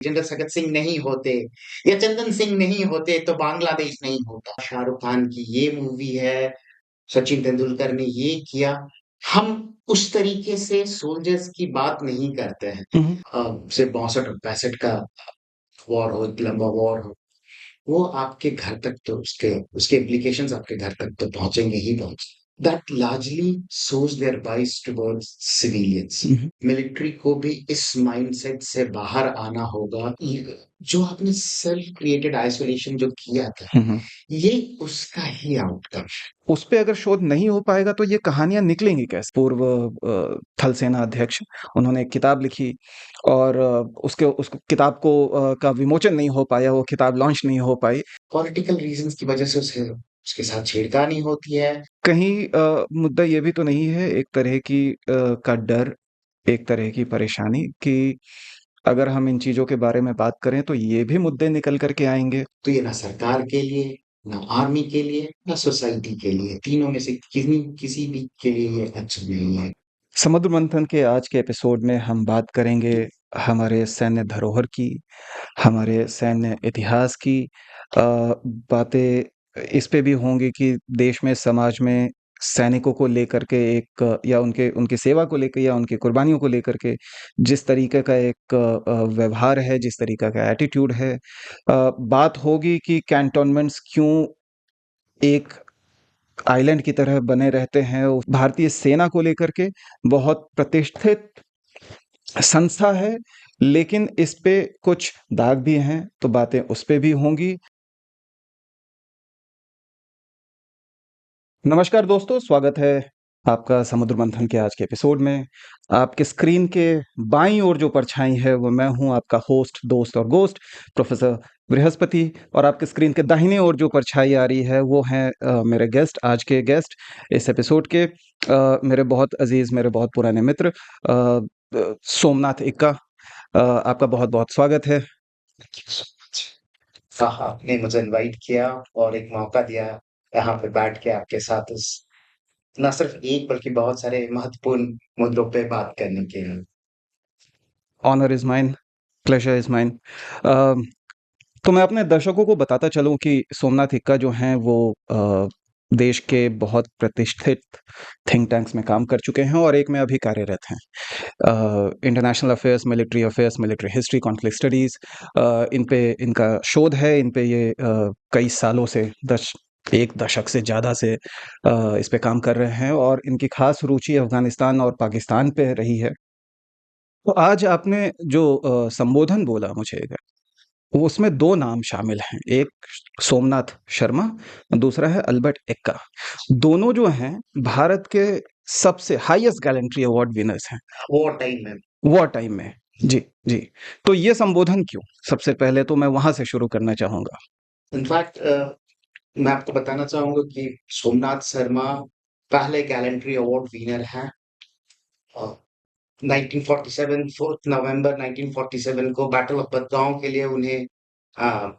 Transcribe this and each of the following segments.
General Sagat Singh नहीं होते या चंदन सिंह नहीं होते तो बांग्लादेश नहीं होता। शाहरुख खान की ये मूवी है, सचिन तेंदुलकर ने ये किया। हम उस तरीके से सोल्जर्स की बात नहीं करते हैं। हम्म। सिर्फ 62 और 65 का वॉर हो, एक लंबा वॉर हो, वो आपके घर तक तो उसके उसके इम्प्लीकेशंस आपके घर तक तो पहुंचेंगे ही पहुंचेंगे। दैट लार्जली सोज देयर बाइस टुवर्ड्स सिविलियंस। हम्म। मिलिट्री को भी इस माइंडसेट से बाहर आना होगा। जो आपने सेल्फ क्रिएटेड आइसोलेशन जो किया था, हम्म। ये उसका ही आउटकम। उस पे अगर शोध नहीं हो पाएगा तो ये कहानियां निकलेंगी कैसे? पूर्व थल सेना अध्यक्ष, उन्होंने एक किताब लिखी और उसके उस किताब को का विमोचन नहीं हो पाया, वो किताब लॉन्च नहीं हो पाई। पॉलिटिकल रीजंस की वजह से उसे उसके साथ छेड़खानी होती है। कहीं मुद्दा ये भी तो नहीं है, एक तरह की का डर, एक तरह की परेशानी कि अगर हम इन चीजों के बारे में बात करें तो ये भी मुद्दे निकल करके आएंगे। तो ये ना सरकार के लिए, ना आर्मी के लिए, ना सोसाइटी के लिए, तीनों में से किसी भी के लिए ये अच्छा नहीं है। समुद्र मंथन के आज के एपिसोड में हम बात करेंगे हमारे सैन्य धरोहर की, हमारे सैन्य इतिहास की बातें इस पे भी होंगी कि देश में, समाज में सैनिकों को लेकर के एक या उनके उनकी सेवा को लेकर या उनकी कुर्बानियों को लेकर के जिस तरीके का एक व्यवहार है, जिस तरीका का एटीट्यूड है। बात होगी कि कैंटोनमेंट्स क्यों एक आइलैंड की तरह बने रहते हैं। भारतीय सेना को लेकर के बहुत प्रतिष्ठित संस्था है, लेकिन इस पे कुछ दाग भी हैं, तो बातें उस पे भी होंगी। नमस्कार दोस्तों, स्वागत है आपका समुद्र मंथन के आज के एपिसोड में। आपके स्क्रीन के बाईं ओर जो परछाई है वो मैं हूं, आपका होस्ट, दोस्त और गोस्ट प्रोफेसर बृहस्पति। और आपके स्क्रीन के दाहिने ओर जो परछाई आ रही है वो है मेरे गेस्ट, आज के गेस्ट इस एपिसोड के, मेरे बहुत अजीज, मेरे बहुत पुराने मित्र सोमनाथ इक्का। आपका बहुत बहुत स्वागत है। Thank you so much. हाँ, आपने मुझे इनवाइट किया और एक मौका दिया यहाँ पे बैठ के आपके साथ इस ना सिर्फ एक बल्कि बहुत सारे महत्वपूर्ण मुद्दों पे बात करने के लिए। Honour is mine, pleasure is mine. तो मैं अपने दर्शकों को बताता चलूं कि सोमनाथ इक्का जो हैं वो देश के बहुत प्रतिष्ठित थिंक टैंक्स में काम कर चुके हैं और एक में अभी कार्यरत हैं। International affairs, military history, conflict studies, इन पे इनका शोध है। इन पे ये कई सालों से, एक दशक से ज़्यादा से इस पे काम कर रहे हैं और इनकी खास रुचि अफगानिस्तान और पाकिस्तान पे रही है। तो आज आपने जो संबोधन बोला मुझे, उसमें 2 नाम शामिल हैं, एक सोमनाथ शर्मा, दूसरा है अल्बर्ट एक्का। दोनों जो हैं भारत के सबसे हाईएस्ट गैलेंट्री अवार्ड विनर्स हैं वो टाइम में वॉर टाइम में। जी, जी। तो ये संबोधन क्यों? सबसे पहले तो मैं वहाँ से शुरू करना चाहूँगा। इनफैक्ट मैं आपको बताना चाहूंगा कि सोमनाथ शर्मा पहले गैलेंट्री अवार्ड विनर हैं। 1947 4 नवंबर 1947 को बैटल ऑफ बदगांव के लिए उन्हें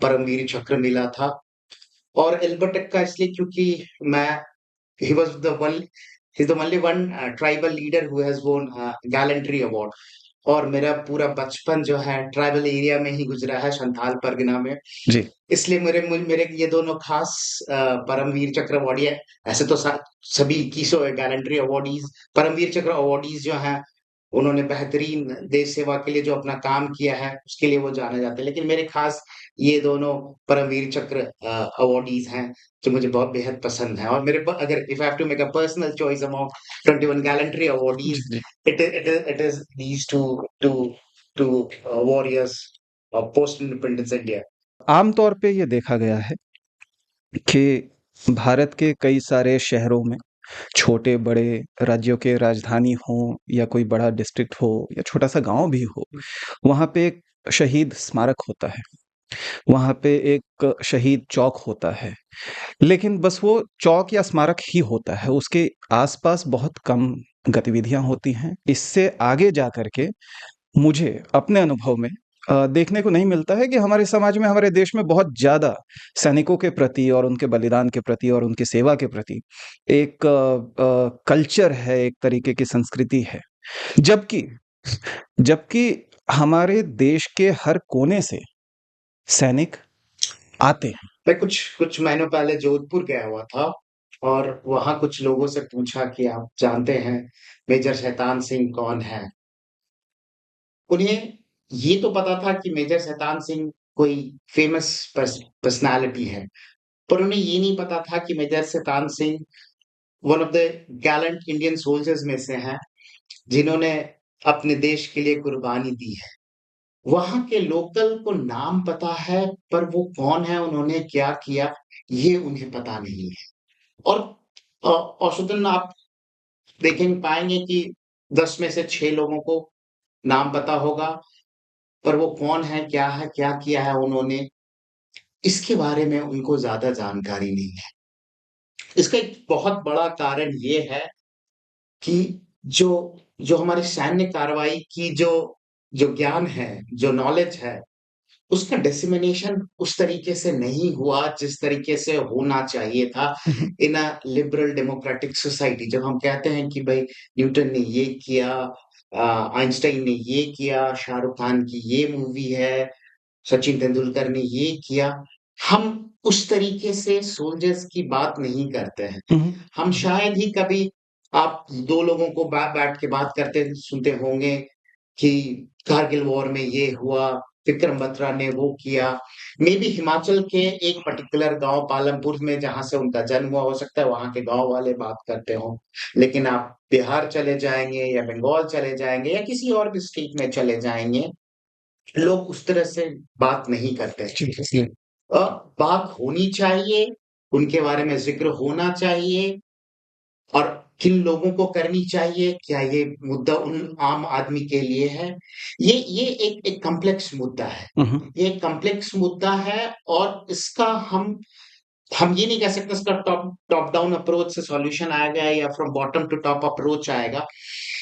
परमवीर चक्र मिला था। और एल्बर्ट एक्का इसलिए क्योंकि मैं he was the one he's the only one tribal leader who has won gallantry award। और मेरा पूरा बचपन जो है ट्राइबल एरिया में ही गुजरा है, संथाल परगना में। जी। इसलिए मेरे ये दोनों खास परमवीर चक्र अवार्डी है। ऐसे तो सभी 21 गैलेंट्री अवार्डीज, परमवीर चक्र अवार्डीज जो हैं, उन्होंने बेहतरीन देश सेवा के लिए जो अपना काम किया है उसके लिए वो जाने जाते हैं। लेकिन मेरे खास ये दोनों परमवीर चक्र अवार्डीज हैं जो मुझे बहुत बेहद पसंद है। और अगर if I have to make a personal choice among 21 gallantry जी, अवार्डीज, जी। It is these two warriors of post independence India. आम तौर पे ये देखा गया है कि भारत के कई सारे शहरों में, छोटे-बड़े राज्यों के राजधानी हों या कोई बड़ा डिस्ट्रिक्ट हो या छोटा-सा गाँव भी हो, वहाँ पे एक शहीद स्मारक होता है। वहाँ पे एक शहीद चौक होता है। लेकिन बस वो चौक या स्मारक ही होता है, उसके आस-पास बहुत कम गतिविधियाँ होती हैं। इससे आगे जा कर के मुझे अपने अनुभव में देखने को नहीं मिलता है कि हमारे समाज में, हमारे देश में बहुत ज़्यादा सैनिकों के प्रति और उनके बलिदान के प्रति और उनकी सेवा के प्रति एक कल्चर है, एक तरीके की संस्कृति है। जबकि जबकि हमारे देश के हर कोने से सैनिक आते हैं। मैं कुछ कुछ महीनों पहले जोधपुर गया हुआ था और वहां कुछ लोगों से पूछा कि आप जानते हैं मेजर शैतान सिंह कौन है। उन्हें ये तो पता था कि मेजर शैतान सिंह कोई फेमस पर्सनालिटी है, पर उन्हें ये नहीं पता था कि major Shaitan Singh one of the Gallant Indian soldiers में से हैं, जिन्होंने अपने देश के लिए कुर्बानी दी है। वहां के लोकल को नाम पता है, पर वो कौन है, उन्होंने क्या किया, ये उन्हें पता नहीं है। और औसतन आप देखें पाएंगे कि 10 में से 6 लोगों को नाम पता होगा, पर वो कौन है, क्या किया है उन्होंने, इसके बारे में उनको ज़्यादा जानकारी नहीं है। इसका एक बहुत बड़ा कारण ये है कि जो जो हमारी सैन्य कार्रवाई की जो जो ज्ञान है, जो नॉलेज है, उसका डिसेमिनेशन उस तरीके से नहीं हुआ जिस तरीके से होना चाहिए था हुँ, हुँ। इन अ लिबरल डेमोक्रेटिक सोसाइटी। जब हम कहते हैं कि भाई न्यूटन ने ये किया, आइंस्टाइन ने ये किया, शाहरुख खान की ये मूवी है, सचिन तेंदुलकर ने ये किया, हम उस तरीके से सोल्जर्स की बात नहीं करते हैं। हुँ, हुँ। हम शायद ही कभी आप 2 लोगों को बैठ के बात करते सुनते होंगे कि कारगिल वॉर में ये हुआ, विक्रम बत्रा ने वो किया। मे बी हिमाचल के एक पर्टिकुलर गाँव पालमपुर में जहाँ से उनका जन्म हुआ, हो सकता है वहाँ के गाँव वाले बात करते हों। लेकिन आप बिहार चले जाएँगे या बंगाल चले जाएँगे या किसी और भी स्टेट में चले जाएँगे, लोग उस तरह से बात नहीं करते। जी, जी। अ, बात होनी चाहिए, उनके बारे में ज़िक्र होना चाहिए और किन लोगों को करनी चाहिए, क्या ये मुद्दा उन आम आदमी के लिए है? ये एक कॉम्प्लेक्स मुद्दा है। हुँ, हुँ। ये एक कॉम्प्लेक्स मुद्दा है और इसका हम ये नहीं कह सकते इसका टॉप टॉप डाउन अप्रोच से सॉल्यूशन आएगा या from bottom to top approach आएगा।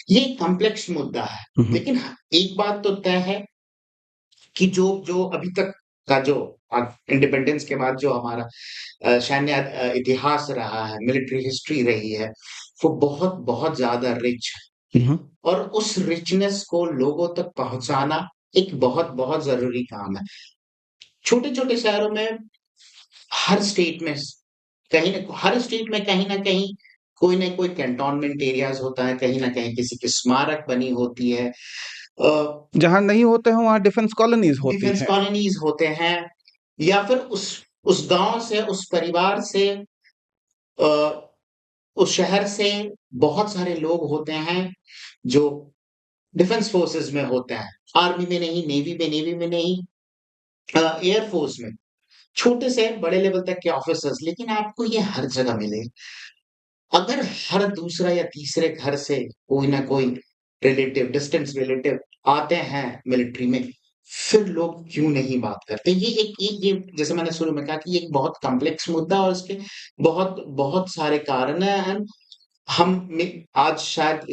ये एक कॉम्प्लेक्स मुद्दा है। हुँ, हुँ। लेकिन एक बात तो तय है कि जो जो अभी तक का जो इंडिपेंडेंस के बाद जो हमारा सैन्य इतिहास रहा है, मिलिट्री हिस्ट्री रही है, वो बहुत ज़्यादा रिच है हुँ, हुँ। और उस रिचनेस को लोगों तक पहुँचाना एक बहुत ज़रूरी काम है। छोटे-छोटे शहरों में हर स्टेट में हर स्टेट में कहीं न कहीं कोई न कोई कैंटोनमेंट एरियाज़ होता है, कहीं न कहीं किसी की स्मारक बनी होती है। जहाँ नहीं होते हैं, वहाँ डिफेंस कॉलोनीज़ होती डिफेंस हैं। कॉलोनीज़ होते हैं या फिर उस गाँव से, उस परिवार से अ, उस शहर से बहुत सारे लोग होते हैं जो डिफेंस फोर्सेस में होते हैं। आर्मी में नहीं, नेवी में नहीं, एयर फोर्स में। छोटे से बड़े लेवल तक के ऑफिसर्स, लेकिन आपको ये हर जगह मिले। अगर हर दूसरा या तीसरे घर से कोई ना कोई रिलेटिव, डिस्टेंस रिलेटिव आते हैं मिलिट्री में, फिर लोग क्यों नहीं बात करते? ये जैसे मैंने शुरू में कहा कि ये एक बहुत कॉम्प्लेक्स मुद्दा है और इसके बहुत सारे कारण हैं एंड हम में आज शायद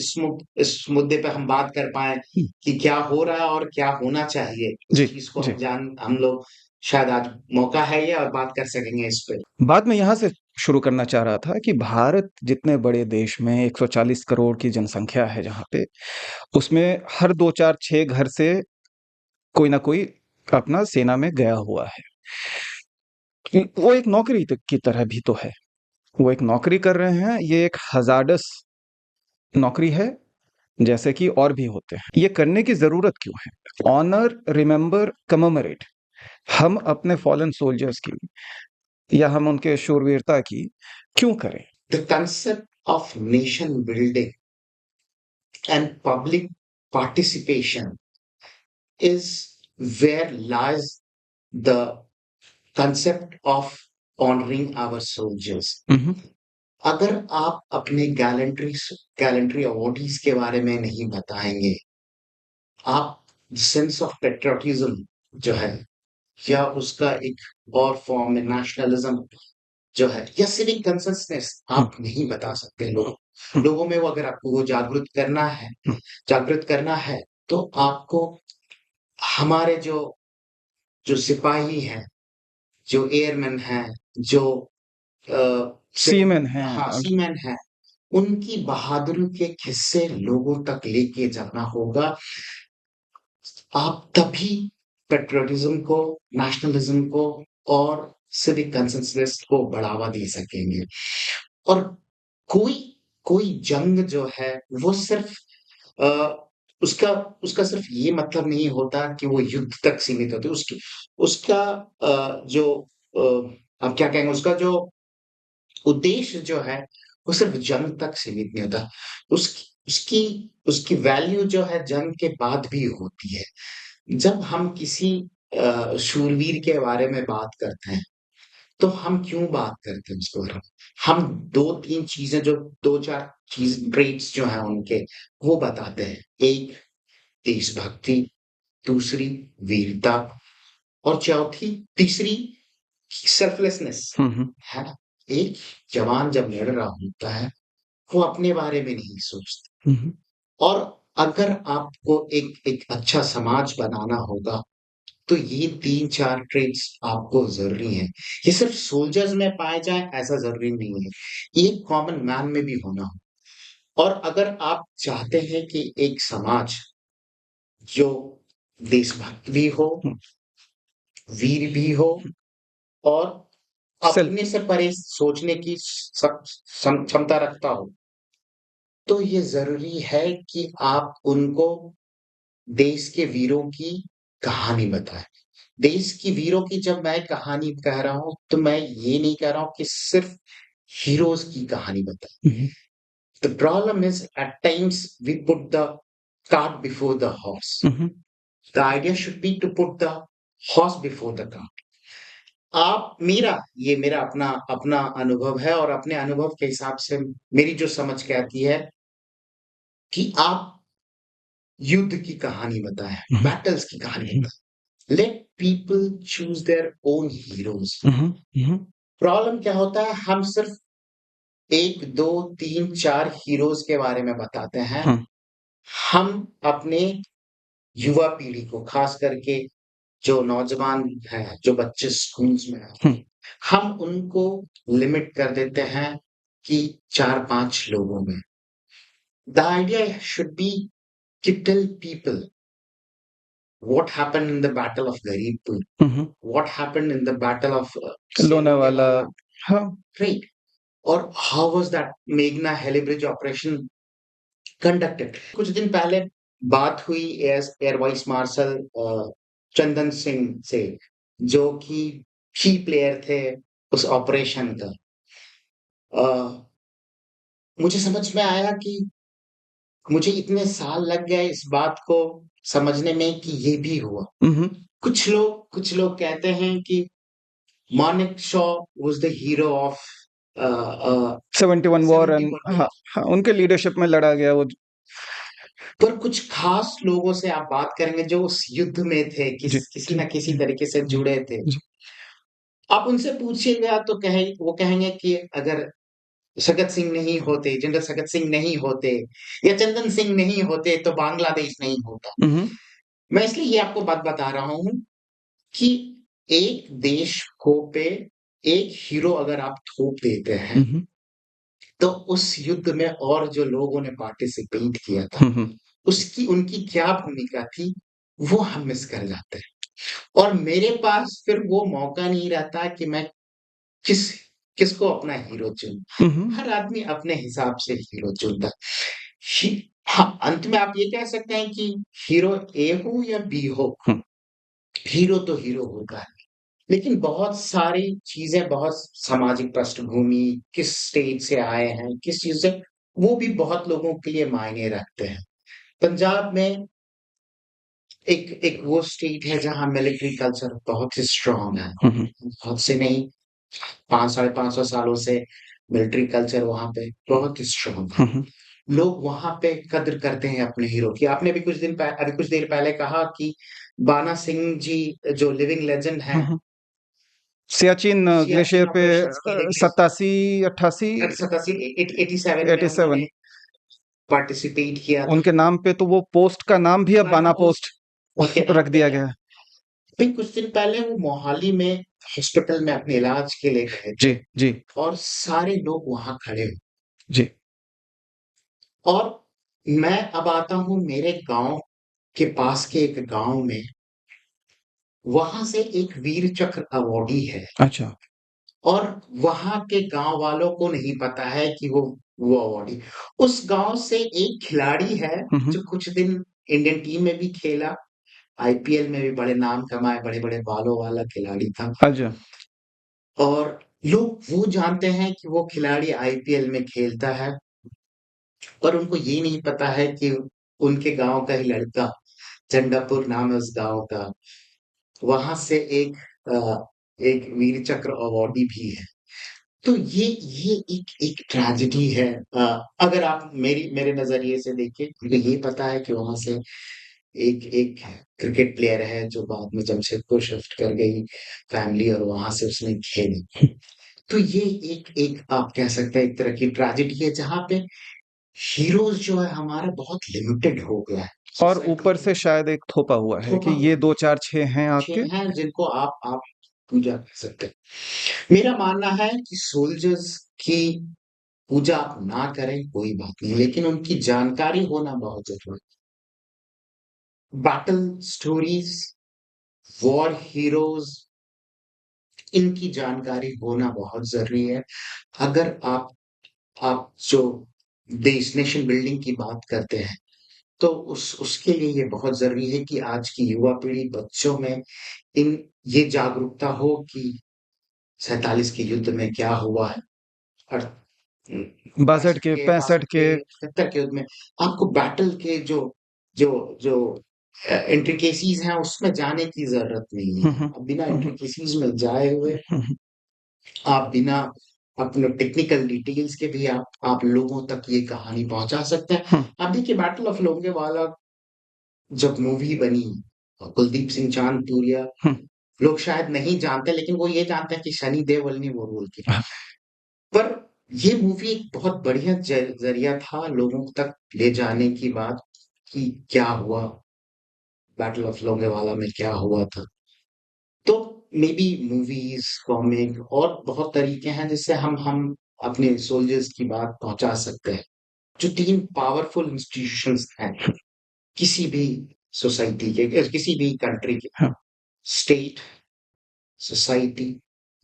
इस मुद्दे पे हम बात कर पाएँ हुँ। कि क्या हो रहा है और क्या होना चाहिए। जी, इस चीज़ को जी। हम लोग शायद आज मौका है ये और बात कर सकेंगे इस पे। बात मैं यहाँ से शुरू करना चाह रहा था कि भारत जितने बड़े देश में 140 करोड़ की जनसंख्या है जहाँ पे, उसमें हर 2, 4, 6 घर से कोई ना कोई अपना सेना में गया हुआ है। वो एक नौकरी की तरह भी तो है। वो एक नौकरी कर रहे हैं, ये एक हज़ार्डस नौकरी है, जैसे कि और भी होते हैं। ये करने की ज़रूरत क्यों है? ऑनर, रिमेंबर, कमेमोरेट हम अपने फॉलन सोल्जर्स की या हम उनके शूरवीरता की क्यों करें? The concept of nation building and public participation is where lies the concept of honoring our soldiers. हुँ, हुँ। अगर आप अपने गैलेंट्री अवॉर्डीज के बारे में नहीं बताएंगे, आप सेंस ऑफ पेट्रियोटिज्म जो है या उसका एक और फॉर्म में नेशनलिज्म जो है या सिविक कंसिस्टेंस हुँ, आप नहीं बता सकते हुँ, लोगों में। वो अगर आपको वो हुँ, जागृत करना है तो आपको हमारे जो जो सिपाही हैं, जो एयरमैन हैं, जो सीमेन हैं हाँ, सीमैन हैं, उनकी बहादुरी के किस्से लोगों तक लेके जाना होगा। आप तभी पेट्रियोटिज्म को, नेशनलिज्म को और सिविक कंसेंसस को बढ़ावा दे सकेंगे। और कोई कोई जंग जो है वो सिर्फ अ, उसका उसका सिर्फ ये मतलब नहीं होता कि वो युद्ध तक सीमित होती है। उसकी उसका जो आप क्या कहेंगे, उसका जो उद्देश्य जो है वो सिर्फ जंग तक सीमित नहीं होता। उसकी उसकी उसकी वैल्यू जो है जंग के बाद भी होती है। जब हम किसी शूरवीर के बारे में बात करते हैं, तो हम क्यों बात करते हैं उसके बारे में? हम 2-3 चीज़ें, जो 2-4 चीज़ ट्रेट्स जो हैं उनके, वो बताते हैं। एक देशभक्ति, दूसरी वीरता और चौथी तीसरी सेल्फलेसनेस, हुँ, हुँ। है ना? एक जवान जब लड़ रहा होता है, वो अपने बारे में नहीं सोचता। हुँ, हुँ। और अगर आपको एक एक अच्छा समाज बनाना होगा, तो ये 3-4 ट्रेट्स आपको ज़रूरी हैं। ये सिर्फ़ सोल्जर्स में पाए जाएँ ऐसा ज़रूरी नहीं है। ये कॉमन मैन में भी होना हो। और अगर आप चाहते हैं कि एक समाज जो देशभक्त भी हो, हुँ। वीर भी हो और सेल्फ अपने से परे सोचने की क्षमता रखता हो, तो ये ज़रूरी है कि आप उनको देश के वीरों की कहानी बताएँ। देश की वीरों की जब मैं कहानी कह रहा हूँ, तो मैं ये नहीं कह रहा हूँ कि सिर्फ़ हीरोज़ की कहानी बताएँ। हुँ, हुँ। The problem is at times we put the cart before the horse. Hmm, hmm. The idea should be to put the horse before the cart. आप मेरा अपना अपना अनुभव है और अपने अनुभव के हिसाब से मेरी जो समझ कहती है कि आप युद्ध की कहानी बताएँ, हुँ, हुँ। बैटल्स की कहानी हुँ, बताएँ। Let people choose their own heroes. Hmm. Hmm, hmm. Problem क्या होता है, हम सिर्फ 1, 2, 3, 4 हीरोज़ के बारे में बताते हैं। हुँ, हम अपने युवा पीढ़ी को, ख़ास करके जो नौजवान हैं, जो बच्चे स्कूल्स में हैं, हुँ। हम उनको लिमिट कर देते हैं कि 4-5 लोगों में। The idea should be to tell people what happened in the battle of Garibpur, hmm, hmm. what happened in the battle of Lonavala. Selontewala, हाँ। right? Or how was that Meghna Heli Bridge operation conducted? कुछ दिन पहले बात हुई air vice marshal Chandan Singh से, जो कि की प्लेयर थे उस ऑपरेशन का। अ, मुझे समझ में आया कि मुझे इतने साल लग गए इस बात को समझने में कि ये भी हुआ। हुँ, हुँ। कुछ लोग कहते हैं कि Manek Shaw was the hero of 71 war and 71 हाँ, वॉर। हाँ, उनके लीडरशिप में लड़ा गया वो। पर कुछ खास लोगों से आप बात करेंगे जो उस युद्ध में थे, जी, किसी जी, न किसी जी, तरीके से जी, जुड़े थे। जी। आप उनसे पूछिएगा तो वो कहेंगे कि अगर भगत सिंह नहीं होते, जनरल भगत सिंह नहीं होते या चंदन सिंह नहीं होते तो बांग्लादेश नहीं होता। हुँ, हुँ। मैं इसलिए ये आपको बात बता रहा हूँ कि एक देश को पे एक हीरो अगर आप थोप देते हैं, हुँ, हुँ। तो उस युद्ध में और जो लोगों ने पार्टिसिपेट किया था, हुँ, हुँ। उसकी उनकी क्या भूमिका थी, वो हम मिस कर जाते हैं। और मेरे पास फिर वो मौका नहीं रहता कि मैं किस किसको अपना हीरो चुनूँ। हुँ, हुँ। हर आदमी अपने हिसाब से हीरो चुनता है। ही हाँ, अंत में आप ये कह सकते हैं कि हीरो ए हो या बी हो, हुँ। हीरो तो हीरो होता है। लेकिन बहुत सारी चीज़ें, बहुत सामाजिक पृष्ठभूमि, किस स्टेट से आए हैं, किस चीज़ से, वो भी बहुत लोगों के लिए मायने रखते हैं। पंजाब में एक एक वो स्टेट है जहाँ मिलिट्री कल्चर बहुत ही स्ट्रॉन्ग है। हुँ, हुँ। बहुत से नहीं, 5 साढ़े 500 सालों से मिलिट्री कल्चर वहाँ पे बहुत ही स्ट्रॉन्ग है। हुँ, हुँ। लोग वहाँ पे कद्र करते हैं अपने हीरो की। आपने अभी कुछ देर पहले कहा कि बाना सिंह जी जो लिविंग लेजेंड हाँ, हैं, हाँ। सियाचिन ग्लेशियर सियाचिन पे ऑपरेशंस के लिए 87, 88, 87 87 में 87 उन्होंने पार्टिसिपेट किया था। उनके नाम पे तो वो पोस्ट का नाम भी अब बाना बाना पोस्ट पोस्ट उनके नाम रख पे दिया है। गया है। फिर कुछ दिन पहले वो मोहाली में हॉस्पिटल में अपने इलाज के लिए गए थे जी, जी, और सारे लोग वहाँ खड़े हुए। जी। और मैं अब आता हूँ मेरे गाँव के पास के एक गाँव में, वहाँ से एक वीर चक्र अवॉर्डी है अच्छा। और वहाँ के गाँव वालों को नहीं पता है कि वो अवॉर्डी उस गाँव से एक खिलाड़ी है, हुँ, हुँ। जो कुछ दिन इंडियन टीम में भी खेला, आईपीएल में भी बड़े नाम कमाए, बड़े-बड़े बालों वाला खिलाड़ी था अच्छा। और लोग वो जानते हैं कि वो खिलाड़ी आईपीएल में खेलता है पर उनको ये नहीं पता है कि उनके गाँव का ही लड़का, चंडापुर नाम है उस गाँव का, वहाँ से एक वीर चक्र अवॉर्डी भी है। तो ये एक एक ट्रेजेडी है। अगर आप मेरे नज़रिए से देखें, मुझे ये पता है कि वहाँ से एक एक क्रिकेट प्लेयर है जो बाद में जमशेदपुर शिफ्ट कर गई फैमिली और वहाँ से उसने खेली। तो ये एक एक आप कह सकते हैं एक तरह की ट्रेजेडी है जहाँ पे हीरोज़ जो है हमारा बहुत लिमिटेड हो गया है और सोसाइटी ऊपर में। से शायद एक थोपा हुआ है कि थोपा ये 2, 4, 6 हैं अच्छे आपके। हैं जिनको आप पूजा कर सकते हैं। मेरा मानना है कि सोल्जर्स की पूजा आप ना करें कोई बात नहीं, लेकिन उनकी जानकारी होना बहुत ज़रूरी है। बैटल स्टोरीज़, वॉर हीरोज़ इनकी जानकारी होना बहुत ज़रूरी है। अगर आप जो देश नेशन बिल्डिंग की बात करते हैं, तो उसके लिए ये बहुत ज़रूरी है कि आज की युवा पीढ़ी बच्चों में इन ये जागरूकता हो कि 47 के युद्ध में क्या हुआ है और 62 65 के, के, 65 62 के। के, 71 के युद्ध में आपको बैटल के जो जो इंट्रिकेसीज़ हैं उसमें जाने की ज़रूरत नहीं हुँ, है। हुँ। आप बिना हुँ, हुँ। इंट्रिकेसीज़ में जाए हुए, हुँ, हुँ। आप बिना अपने टेक्निकल डिटेल्स के भी आप लोगों तक ये कहानी पहुँचा सकते हैं। हुँ, आप देखिए बैटल ऑफ लोंगेवाला जब मूवी बनी, कुलदीप सिंह चांदपुरिया हुँ। लोग शायद नहीं जानते, लेकिन वो ये जानते हैं कि सनी देओल ने वो रोल किया। हाँ, पर ये मूवी एक बहुत बढ़िया ज़रिया था लोगों तक ले जाने की बात कि क्या हुआ, बैटल ऑफ लोंगेवाला में क्या हुआ था। तो मेबी मूवीज़, कॉमिक और बहुत तरीके हैं जिससे हम अपने सोल्जर्स की बात पहुँचा सकते हैं। जो 3 पावरफुल इंस्टीट्यूशंस हैं, किसी भी सोसाइटी के किसी भी कंट्री के, हाँ। स्टेट, सोसाइटी,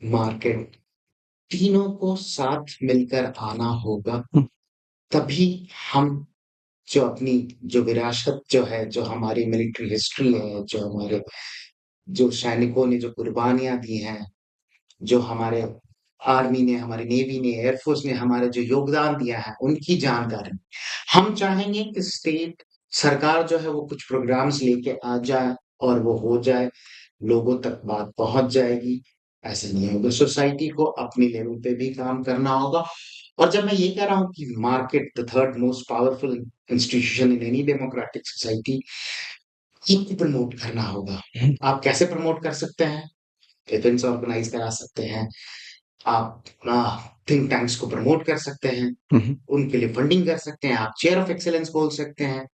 मार्केट तीनों को साथ मिलकर आना होगा, हुँ, तभी हम जो अपनी जो विरासत जो है, जो हमारी मिलिट्री हिस्ट्री है, जो हमारे जो सैनिकों ने जो कुर्बानियाँ दी हैं, जो हमारे आर्मी ने, हमारी नेवी ने, एयर फोर्स ने हमारा जो योगदान दिया है, उनकी जानकारी हम चाहेंगे कि स्टेट सरकार जो है वो कुछ प्रोग्राम्स लेके आ जाए और वो हो जाए, लोगों तक बात पहुँच जाएगी। ऐसे नहीं होगा, सोसाइटी को अपने लेवल पे भी काम करना होगा और जब मैं ये कह रहा हूँ कि market the third most powerful institution in any democratic society, इनको प्रमोट करना होगा। हुँ, आप कैसे प्रमोट कर सकते हैं? इवेंट्स ऑर्गेनाइज़ करा सकते हैं। आप थिंक टैंक्स को प्रमोट कर सकते हैं, हुँ, हुँ। उनके लिए फंडिंग कर सकते हैं, आप चेयर ऑफ एक्सीलेंस बोल सकते हैं।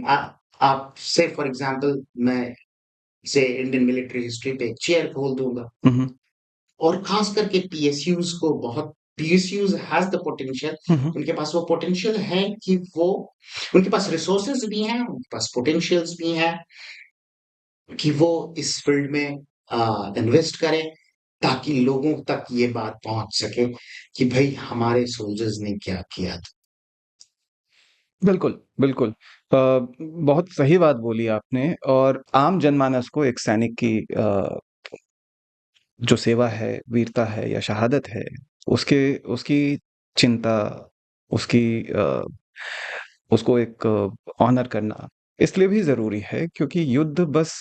आ आप से फॉर एग्ज़ाम्पल मैं से इंडियन मिलिट्री हिस्ट्री पे एक चेयर खोल दूँगा हुँ, हुँ। और ख़ास करके पीएसयूज़ को बहुत पीएसयूज़ हैज़ द पोटेंशियल हुँ, हुँ। उनके पास वो पोटेंशियल है कि वो उनके पास रिसोर्सेज़ भी हैं, उनके पास पोटेंशियल्स भी हैं कि वो इस फ़ील्ड में इन्वेस्ट करें ताकि लोगों तक ये बात पहुँच सके कि भई हमारे सोल्जर्स ने क्या किया था। बिल्कुल, बिल्कुल। बहुत सही बात बोली आपने और आम जनमानस को एक सैनिक की जो सेवा है, वीरता है या शहादत है, उसके उसकी चिंता, उसकी उसको एक ऑनर करना इसलिए भी ज़रूरी है क्योंकि युद्ध बस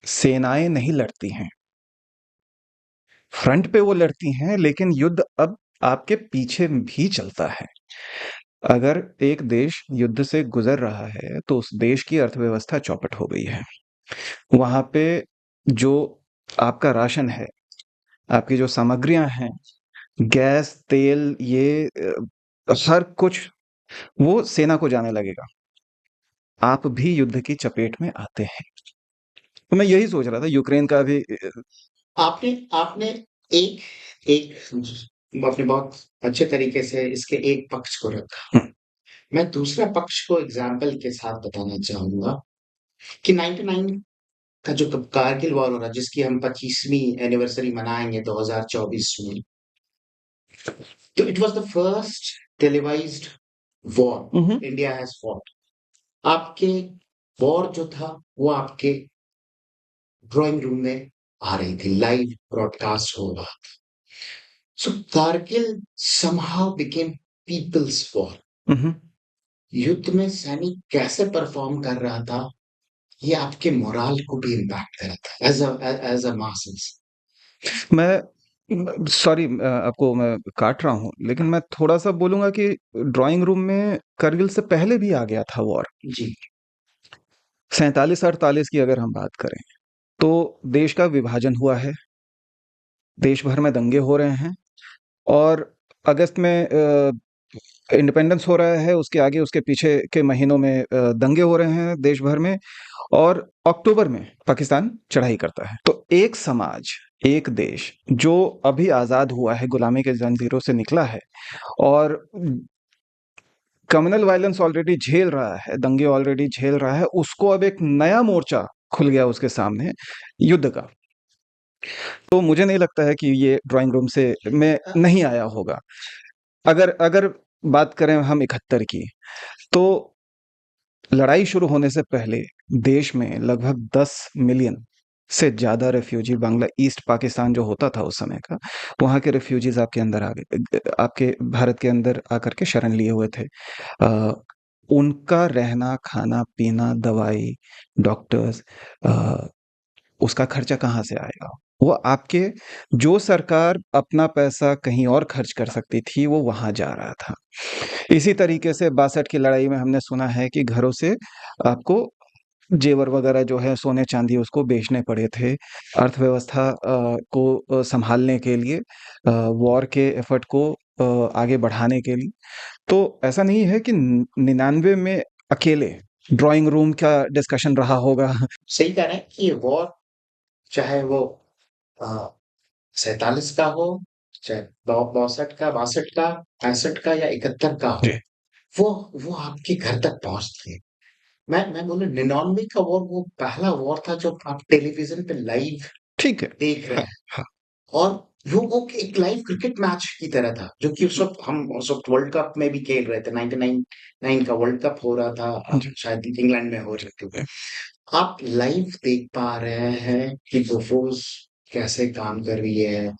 सेनाएँ नहीं लड़ती हैं। फ्रंट पे वो लड़ती हैं लेकिन युद्ध अब आपके पीछे भी चलता है। अगर एक देश युद्ध से गुज़र रहा है, तो उस देश की अर्थव्यवस्था चौपट हो गई है। वहाँ पे जो आपका राशन है, आपकी जो सामग्रियाँ हैं, गैस, तेल ये हर कुछ वो सेना को जाने लगेगा। आप भी युद्ध की चपेट में आते हैं। तो मैं यही सोच रहा था यूक्रेन का भी आपने आपने एक एक आपने बहुत अच्छे तरीके से इसके एक पक्ष को रखा। हुँ, मैं दूसरा पक्ष को एग्ज़ाम्पल के साथ बताना चाहूँगा कि 99 का जो कारगिल वॉर हो रहा है, जिसकी हम 25वीं एनिवर्सरी मनाएंगे 2024 में, तो it was the first televised hmm. War India has fought. आपके वॉर जो था वो आपके ड्राइंग रूम में आ रही थी, लाइव ब्रॉडकास्ट हो रहा। सो Kargil somehow became people's war। हम्म। युद्ध में सैनिक कैसे परफॉर्म कर रहा था, ये आपके मोराल को भी इम्पैक्ट कर रहा था एज अ मासेस। मैं सॉरी, आपको मैं काट रहा हूँ, लेकिन मैं थोड़ा सा बोलूंगा कि ड्राइंग रूम में करगिल से पहले भी आ गया था वॉर। जी। 47-48 की अगर हम बात करें, तो देश का विभाजन हुआ है, देश भर में दंगे हो रहे हैं, और अगस्त में इंडिपेंडेंस हो रहा है, उसके आगे उसके पीछे के महीनों में दंगे हो रहे हैं देश भर में, और अक्टूबर में पाकिस्तान चढ़ाई करता है। तो एक समाज, एक देश जो अभी आजाद हुआ है, गुलामी के जंजीरों से निकला है, और कम्युनल वायलेंस ऑलरेडी झेल रहा है, दंगे ऑलरेडी झेल रहा है, उसको अब एक नया मोर्चा खुल गया उसके सामने, युद्ध का। तो मुझे नहीं लगता है कि ये ड्राइंग रूम से में नहीं आया होगा। अगर अगर बात करें हम 71 की, तो लड़ाई शुरू होने से पहले देश में लगभग 10 मिलियन से ज्यादा रेफ्यूजी, बांग्ला ईस्ट पाकिस्तान जो होता था उस समय का, वहां के रेफ्यूजीज आपके अंदर आ गए, आपके भारत के अंदर आकर के शरण लिए हुए थे। अ, उनका रहना, खाना पीना, दवाई, डॉक्टर्स, उसका खर्चा कहाँ से आएगा? वो आपके, जो सरकार अपना पैसा कहीं और खर्च कर सकती थी, वो वहां जा रहा था। इसी तरीके से 62 की लड़ाई में हमने सुना है कि घरों से आपको जेवर वगैरह जो है, सोने चांदी, उसको बेचने पड़े थे अर्थव्यवस्था को संभालने के लिए, वॉर के एफर्ट को आगे बढ़ाने के लिए। तो ऐसा नहीं है कि 99 में अकेले ड्राइंग रूम का डिस्कशन रहा होगा। सही कह रहे हैं कि ये वॉर, चाहे वो 47 का हो, चाहे 62 का, 65 का या 71 का हो, जी। वो वो आपके घर तक पहुंचती है। मैं बोलूं 99 का वॉर वो पहला वॉर था जो आप टेलीविजन पे लाइव ठीक है। देख रहे हाँ। हैं। हाँ। और वो एक लाइव क्रिकेट मैच की तरह था, जो कि उस वक्त वर्ल्ड कप में भी खेल रहे थे। 99 का वर्ल्ड कप हो रहा था, जी। शायद इंग्लैंड में हो रही थी। आप लाइव देख पा रहे हैं कि बोफोर्स कैसे काम कर रही है,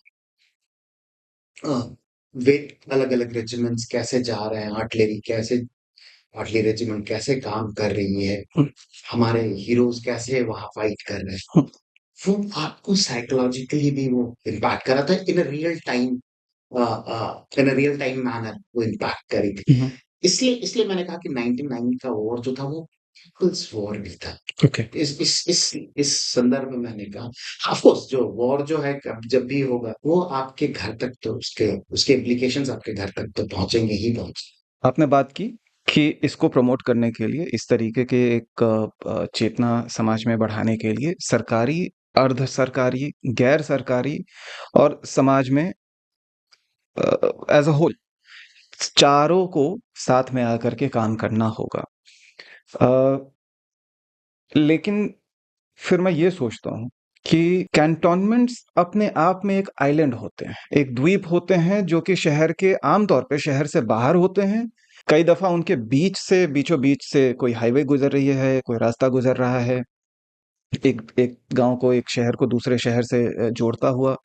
वे अलग अलग रेजिमेंट्स कैसे जा रहे हैं, आर्टिलरी रेजिमेंट कैसे काम कर रही है, हम्म। हमारे हीरोज कैसे वहां फाइट कर रहे हैं। हम्म। वो आपको साइकोलॉजिकली भी वो इम्पैक्ट कर रहा था, इन अ रियल टाइम मैनर वो इम्पैक्ट करी थी। हम्म। इसलिए इसलिए मैंने कहा कि 99 का वॉर जो था वो पीपल्स वॉर भी था। ओके। इस संदर्भ में मैंने कहा, ऑफ कोर्स जो वॉर जो है जब भी होगा, वो आपके घर तक तो उसके उसके इम्प्लीकेशंस आपके घर तक तो पहुंचेंगे ही पहुंचे। आपने बात की कि इसको प्रमोट करने के लिए, इस तरीके के एक चेतना समाज में बढ़ाने के लिए, सरकारी, अर्ध सरकारी, गैर सरकारी और समाज में एज अ होल, चारों को साथ में आकर के काम करना होगा। अ, लेकिन फिर मैं ये सोचता हूँ कि कैंटोनमेंट्स अपने आप में एक आइलैंड होते हैं, एक द्वीप होते हैं, जो कि शहर के, आमतौर पे शहर से बाहर होते हैं। कई दफा उनके बीच से, बीचों बीच से कोई हाईवे गुजर रही है, कोई रास्ता गुजर रहा है, एक एक गांव को, एक शहर को दूसरे शहर से जोड़ता हुआ।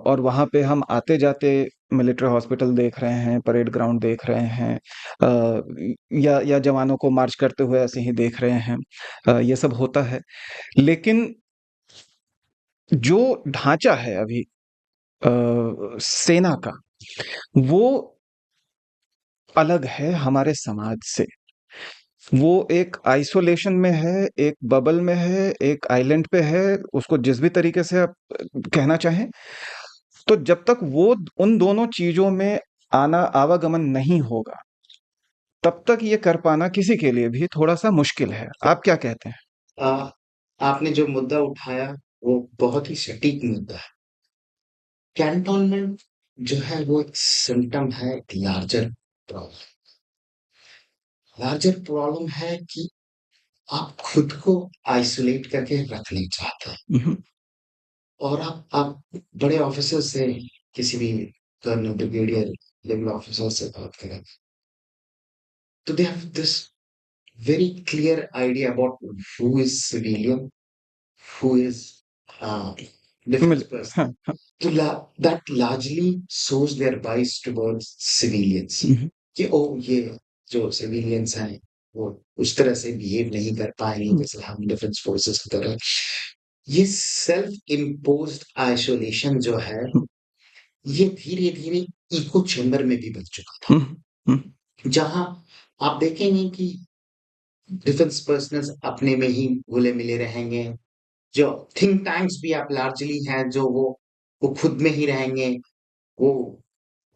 और वहां पे हम आते जाते मिलिट्री हॉस्पिटल देख रहे हैं, परेड ग्राउंड देख रहे हैं, या जवानों को मार्च करते हुए ऐसे ही देख रहे हैं। ये सब होता है, लेकिन जो ढांचा है अभी सेना का, वो अलग है हमारे समाज से। वो एक आइसोलेशन में है, एक बबल में है, एक आइलैंड पे है, उसको जिस भी तरीके से आप कहना चाहें। तो जब तक वो उन दोनों चीजों में आना, आवागमन नहीं होगा, तब तक ये कर पाना किसी के लिए भी थोड़ा सा मुश्किल है। आप क्या कहते हैं? आ, आपने जो मुद्दा उठाया वो बहुत ही सटीक मुद्दा है। कैंटोनमेंट जो है वो एक सिम्टम है एक लार्जर प्रॉब्लम। लार्जर प्रॉब्लम है कि आप खुद को आइसोलेट करके रखना चाहते हैं हुँ, और आप बड़े ऑफिसर से किसी भी कर्नल, ब्रिगेडियर लेवल ऑफिसर से बात करें, तो they have this very clear idea about who is civilian, who is uh, defense हाँ, personnel. हाँ। So that largely shows their bias towards civilians. हुँ, हुँ, कि ओ ये जो सिविलियंस हैं वो उस तरह से बिहेव नहीं कर पाएंगे हुँ, जैसे हम डिफेंस फोर्सेस की तरह। ये सेल्फ इम्पोज्ड आइसोलेशन जो है हुँ, ये धीरे धीरे इको चेम्बर में भी बन चुका था, हुँ, हुँ, जहां आप देखेंगे कि डिफेंस पर्सनल्स अपने में ही घुले मिले रहेंगे। जो थिंक टैंक्स भी आप लार्जली हैं जो वो खुद में ही रहेंगे, वो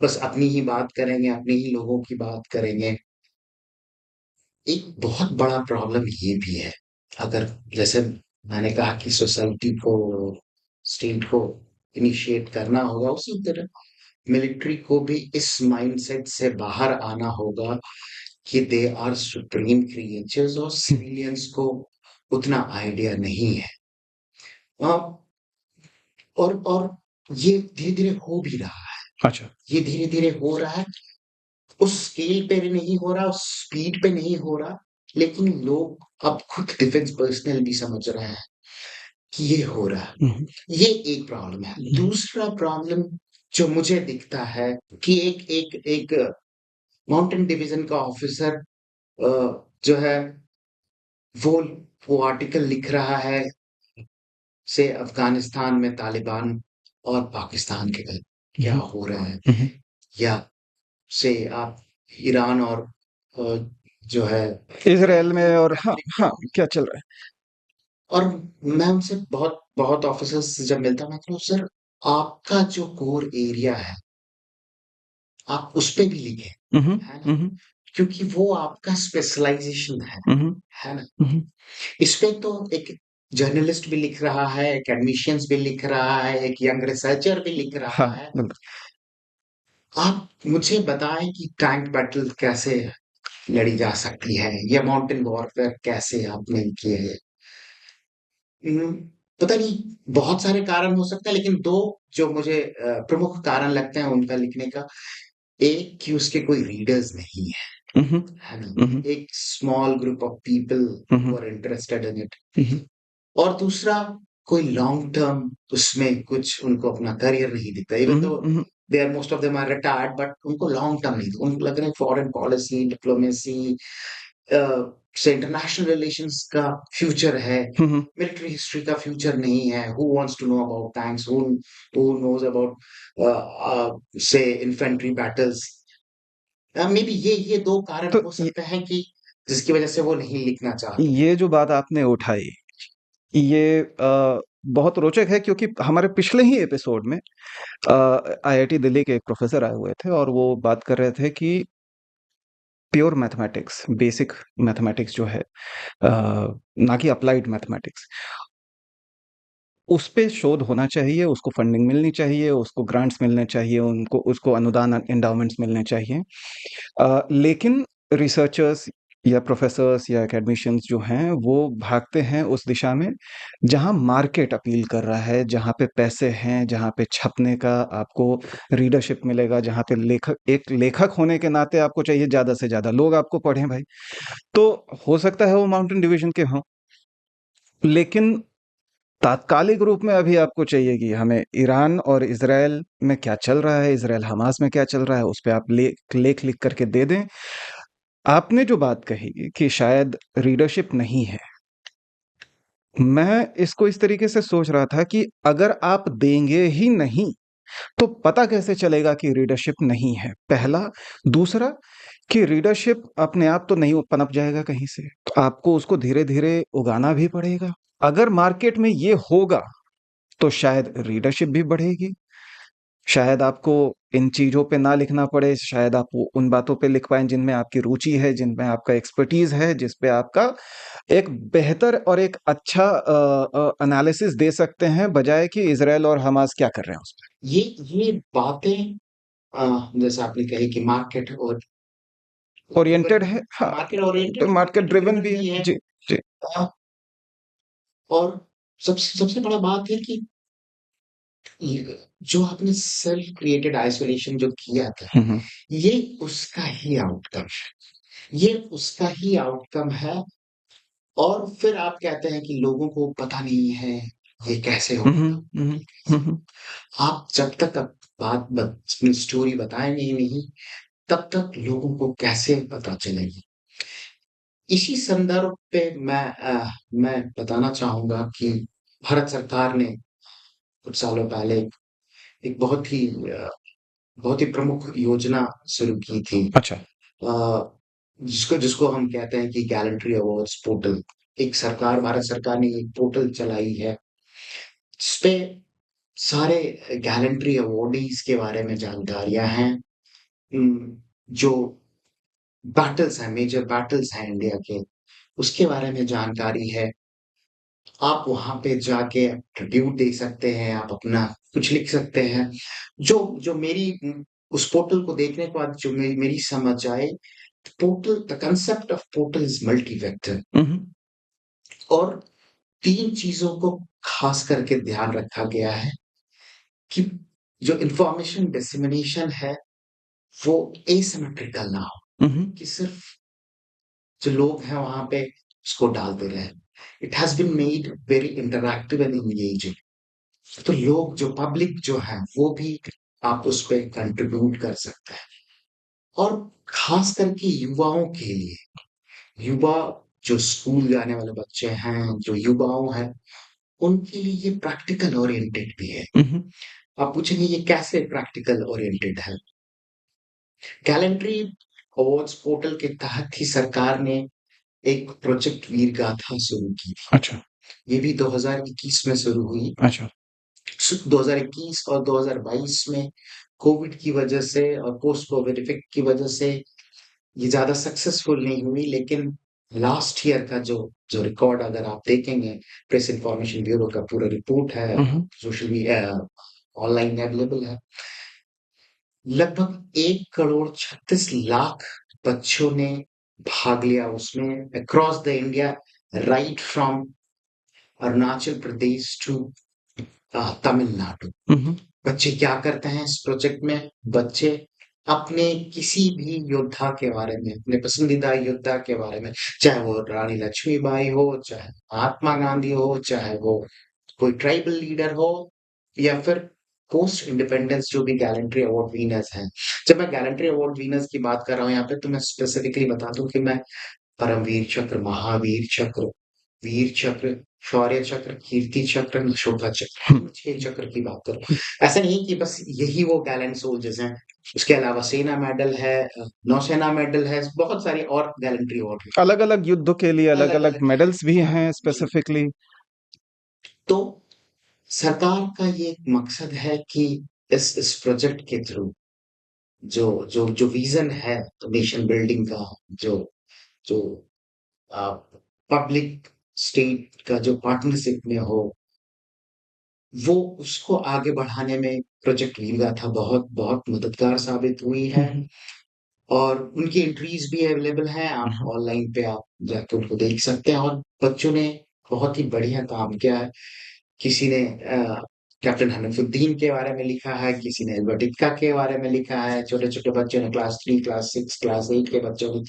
बस अपनी ही बात करेंगे, अपने ही लोगों की बात करेंगे। एक बहुत बड़ा प्रॉब्लम ये भी है, अगर जैसे मैंने कहा कि सोसाइटी को, स्टेट को इनिशिएट करना होगा, उसी तरह मिलिट्री को भी इस माइंडसेट से बाहर आना होगा कि दे आर सुप्रीम क्रिएचर्स और हुँ। सिविलियंस को उतना आइडिया नहीं है। अ, और ये धीरे-धीरे हो भी रहा है। अच्छा। ये धीरे-धीरे हो रहा है। उस स्केल पे नहीं हो रहा, उस स्पीड पे नहीं हो रहा, लेकिन लोग अब खुद डिफेंस पर्सनल भी समझ रहे हैं कि ये हो रहा है। हुँ, हुँ, ये एक प्रॉब्लम है। हुँ, दूसरा प्रॉब्लम जो मुझे दिखता है कि एक एक एक माउंटेन डिवीजन का ऑफिसर जो है वो वो आर्टिकल लिख रहा है से अफगानिस्तान में तालिबान और पाकिस्तान के घर हुँ, क्या हुँ, हो रहा है, हुँ, हुँ। या से आप ईरान और अ, जो है इज़राइल में और क्या हाँ, लिख रहा हाँ, है। क्या चल रहा और मैं उनसे बहुत बहुत ऑफिसर्स से जब मिलता हूँ, मैं कहता हूँ सर आपका जो कोर एरिया है, आप उस पे भी लिखें, है? हुँ, हुँ, है ना? हुँ, हुँ, क्योंकि वो आपका स्पेशलाइज़ेशन हुँ, हुँ, है ना? हुँ, हुँ। इस पे तो एक जर्नलिस्ट भी लिख रहा है, एकेडमिशियंस भी लिख रहा है, एक यंग रिसर्चर भी लिख हाँ, रहा है। बिल्कुल। आप मुझे बताएँ कि टैंक बैटल कैसे लड़ी जा सकती है या माउंटेन वॉरफेयर कैसे आपने किए हैं? उम, पता नहीं, बहुत सारे कारण हो सकते हैं, लेकिन 2 जो मुझे प्रमुख कारण लगते हैं उनका लिखने का, एक कि उसके कोई रीडर्स नहीं है, हुँ, हुँ, है ना? हुँ, हुँ, एक small group of people hmm, who hmm, are interested in it. हुँ, हुँ, और दूसरा, कोई लॉन्ग टर्म उसमें कुछ उनको अपना करियर नहीं दिखता। हुँ, even hmm, though hmm, they are most of them are retired, but उनको लॉन्ग टर्म नहीं, उनको लग रहा है फॉरेन पॉलिसी, डिप्लोमेसी से इंटरनेशनल रिलेशंस का फ्यूचर है, हुँ, हुँ। मिलिट्री हिस्ट्री का फ्यूचर नहीं है। Who wants to know about tanks, who knows about say infantry battles. May be ये 2 कारण तो हो सकते हैं कि जिसकी वजह से वो नहीं लिखना चाहते। ये जो बात आपने उठाई, ये बहुत रोचक है क्योंकि हमारे पिछले ही एपिसोड में आईआईटी दिल्ली के एक प्रोफ़ेसर आए हुए थे और वो बात कर रहे थे कि प्योर मैथमेटिक्स, बेसिक मैथमेटिक्स जो है ना कि अप्लाइड मैथमेटिक्स, उस पे शोध होना चाहिए, उसको फंडिंग मिलनी चाहिए, उसको ग्रांट्स मिलने चाहिए, उनको उसको अनुदान एंडाउमेंट्स मिलने चाहिए। लेकिन रिसर्चर्स या प्रोफेसर्स या एकेडमिशियंस जो हैं, वो भागते हैं उस दिशा में, जहाँ मार्केट अपील कर रहा है, जहाँ पे पैसे हैं, जहाँ पे छपने का आपको रीडरशिप मिलेगा, जहाँ पे एक लेखक होने के नाते आपको चाहिए ज़्यादा से ज़्यादा लोग आपको पढ़ें भाई। तो हो सकता है वो माउंटेन डिवीजन के हों, लेकिन तात्कालिक रूप में अभी आपको चाहिए कि हमें ईरान और इज़राइल में क्या चल रहा है, इज़राइल हमास में क्या चल रहा है, उस पे आप लेख लिख करके दे दें। आपने जो बात कही कि शायद रीडरशिप नहीं है, मैं इसको इस तरीके से सोच रहा था कि अगर आप देंगे ही नहीं, तो पता कैसे चलेगा कि रीडरशिप नहीं है? पहला, दूसरा कि रीडरशिप अपने आप तो नहीं पनप जाएगा कहीं से, तो आपको उसको धीरे-धीरे उगाना भी पड़ेगा। अगर मार्केट में ये होगा, तो शायद रीडरशिप भी बढ़ेगी। शायद आपको इन चीज़ों पे ना लिखना पड़े, शायद आप वो उन बातों पे लिख पाएँ जिनमें आपकी रुचि है, जिनमें आपका एक्सपर्टीज़ है, जिस पे आपका एक बेहतर और एक अच्छा एनालिसिस दे सकते हैं, बजाए कि इज़राइल और हमास क्या कर रहे हैं उसपे। ये बातें जैसे आपने कही कि मार्केट और ओरिएंटेड है, हाँ, market oriented, market market driven driven भी है। भी है। जी। जी। अ, और सबसे सबसे बड़ा बात है कि ये जो आपने सेल्फ क्रिएटेड आइसोलेशन जो किया था, हुँ, हुँ। ये उसका ही आउटकम है। ये उसका ही आउटकम है और फिर आप कहते हैं कि लोगों को पता नहीं है, ये कैसे हुँ, हुँ, होगा। हुँ, हुँ, हुँ, हुँ। आप जब तक आप अपनी स्टोरी बताएँगे ही नहीं, तब तक लोगों को कैसे पता चलेगी? इसी संदर्भ पे मैं बताना चाहूँगा कि भारत सरकार ने कुछ सालों पहले एक बहुत ही प्रमुख योजना शुरू की थी। अच्छा। अ, जिसको जिसको हम कहते हैं कि गैलेंट्री अवार्ड्स पोर्टल। भारत सरकार ने एक पोर्टल चलाई है, जिसपे सारे गैलेंट्री अवॉर्डीज़ के बारे में जानकारियाँ हैं। जो बैटल्स हैं, मेजर बैटल्स हैं इंडिया के, उसके बारे में जानकारी है। आप वहाँ पे जाके ट्रिब्यूट दे सकते हैं, आप अपना कुछ लिख सकते हैं। जो जो मेरी उस पोर्टल को देखने के बाद जो मेरी समझ आए, the concept of portal is multi vector hmm, हुँ। और 3 चीज़ों को ख़ास करके ध्यान रखा गया है कि जो इन्फॉर्मेशन डिसेमिनेशन है, वो एसिमेट्रिकल ना हो, हुँ, हुँ। कि सिर्फ़ जो लोग हैं वहाँ पे उसको डालते रहें। It has been made very interactive and engaging. तो लोग जो पब्लिक जो है वो भी आप उस पे कंट्रीब्यूट कर सकते हैं और खास करके युवाओं के लिए युवा जो स्कूल जाने वाले बच्चे हैं जो युवाओं हैं उनके लिए ये प्रैक्टिकल ओरिएंटेड भी है। हुँ, हुँ। आप पूछेंगे ये कैसे प्रैक्टिकल ओरिएंटेड है? कैलेंड्री अवार्ड्स पोर्टल के तहत ही सरकार ने एक प्रोजेक्ट वीर गाथा शुरू की थी। अच्छा, ये भी 2021 में शुरू हुई। अच्छा। 2021 और 2022 में कोविड की वजह से और पोस्ट कोविड इफेक्ट की वजह से ये ज़्यादा सक्सेसफुल नहीं हुई, लेकिन लास्ट ईयर का जो जो रिकॉर्ड अगर आप देखेंगे, प्रेस इन्फॉर्मेशन ब्यूरो का पूरा रिपोर्ट है, हुँ, हुँ। सोशल मीडिया ऑनलाइन अवेलेबल है। लगभग 1 करोड़ 36 लाख बच्चों ने भाग लिया उसमें across the India, right from Arunachal Pradesh to Tamil Nadu. Hmm, hmm. बच्चे क्या करते हैं इस प्रोजेक्ट में? बच्चे अपने किसी भी योद्धा के बारे में, अपने पसंदीदा योद्धा के बारे में, चाहे वो रानी लक्ष्मीबाई हो, चाहे महात्मा गांधी हो, चाहे वो कोई ट्राइबल लीडर हो या फिर पोस्ट इंडिपेंडेंस जो भी गैलेंट्री अवार्ड विनर्स हैं। जब मैं गैलेंट्री अवार्ड विनर्स की बात कर रहा हूँ यहाँ पे तो मैं स्पेसिफिकली बता दूं कि मैं परमवीर चक्र, महावीर चक्र, वीर चक्र, शौर्य चक्र, कीर्ति चक्र, अशोका चक्र, हुँ। इन 6 चक्र की बात करूँ। ऐसा नहीं कि बस यही वो गैलेंट सोल्जर्स हैं। उसके अलावा सेना मेडल है, नौसेना मेडल है, बहुत सारी और गैलेंट्री अवार्ड हैं। अलग-अलग युद्धों के लिए अलग-अलग अलग-अलग मेडल्स भी हाँ, हैं जी। स्पेसिफिकली। तो सरकार का ये एक मकसद है कि इस प्रोजेक्ट के थ्रू जो जो विज़न है नेशन बिल्डिंग का जो जो अ, पब्लिक स्टेट का जो पार्टनरशिप में हो, वो उसको आगे बढ़ाने में प्रोजेक्ट वीर गाथा बहुत बहुत मददगार साबित हुई हुँ, है हुँ। और उनकी एंट्रीज़ भी अवेलेबल हैं, हुँ, आप हुँ। ऑनलाइन पे आप जाके उनको देख सकते हैं और बच्चों ने बहुत ही बढ़िया काम किया है। किसी ने कैप्टन हनीफुद्दीन के बारे में लिखा है, किसी ने एल्बर्ट एक्का के बारे में लिखा है, छोटे-छोटे बच्चों ने क्लास 3, क्लास 6, क्लास 8 के बच्चों ने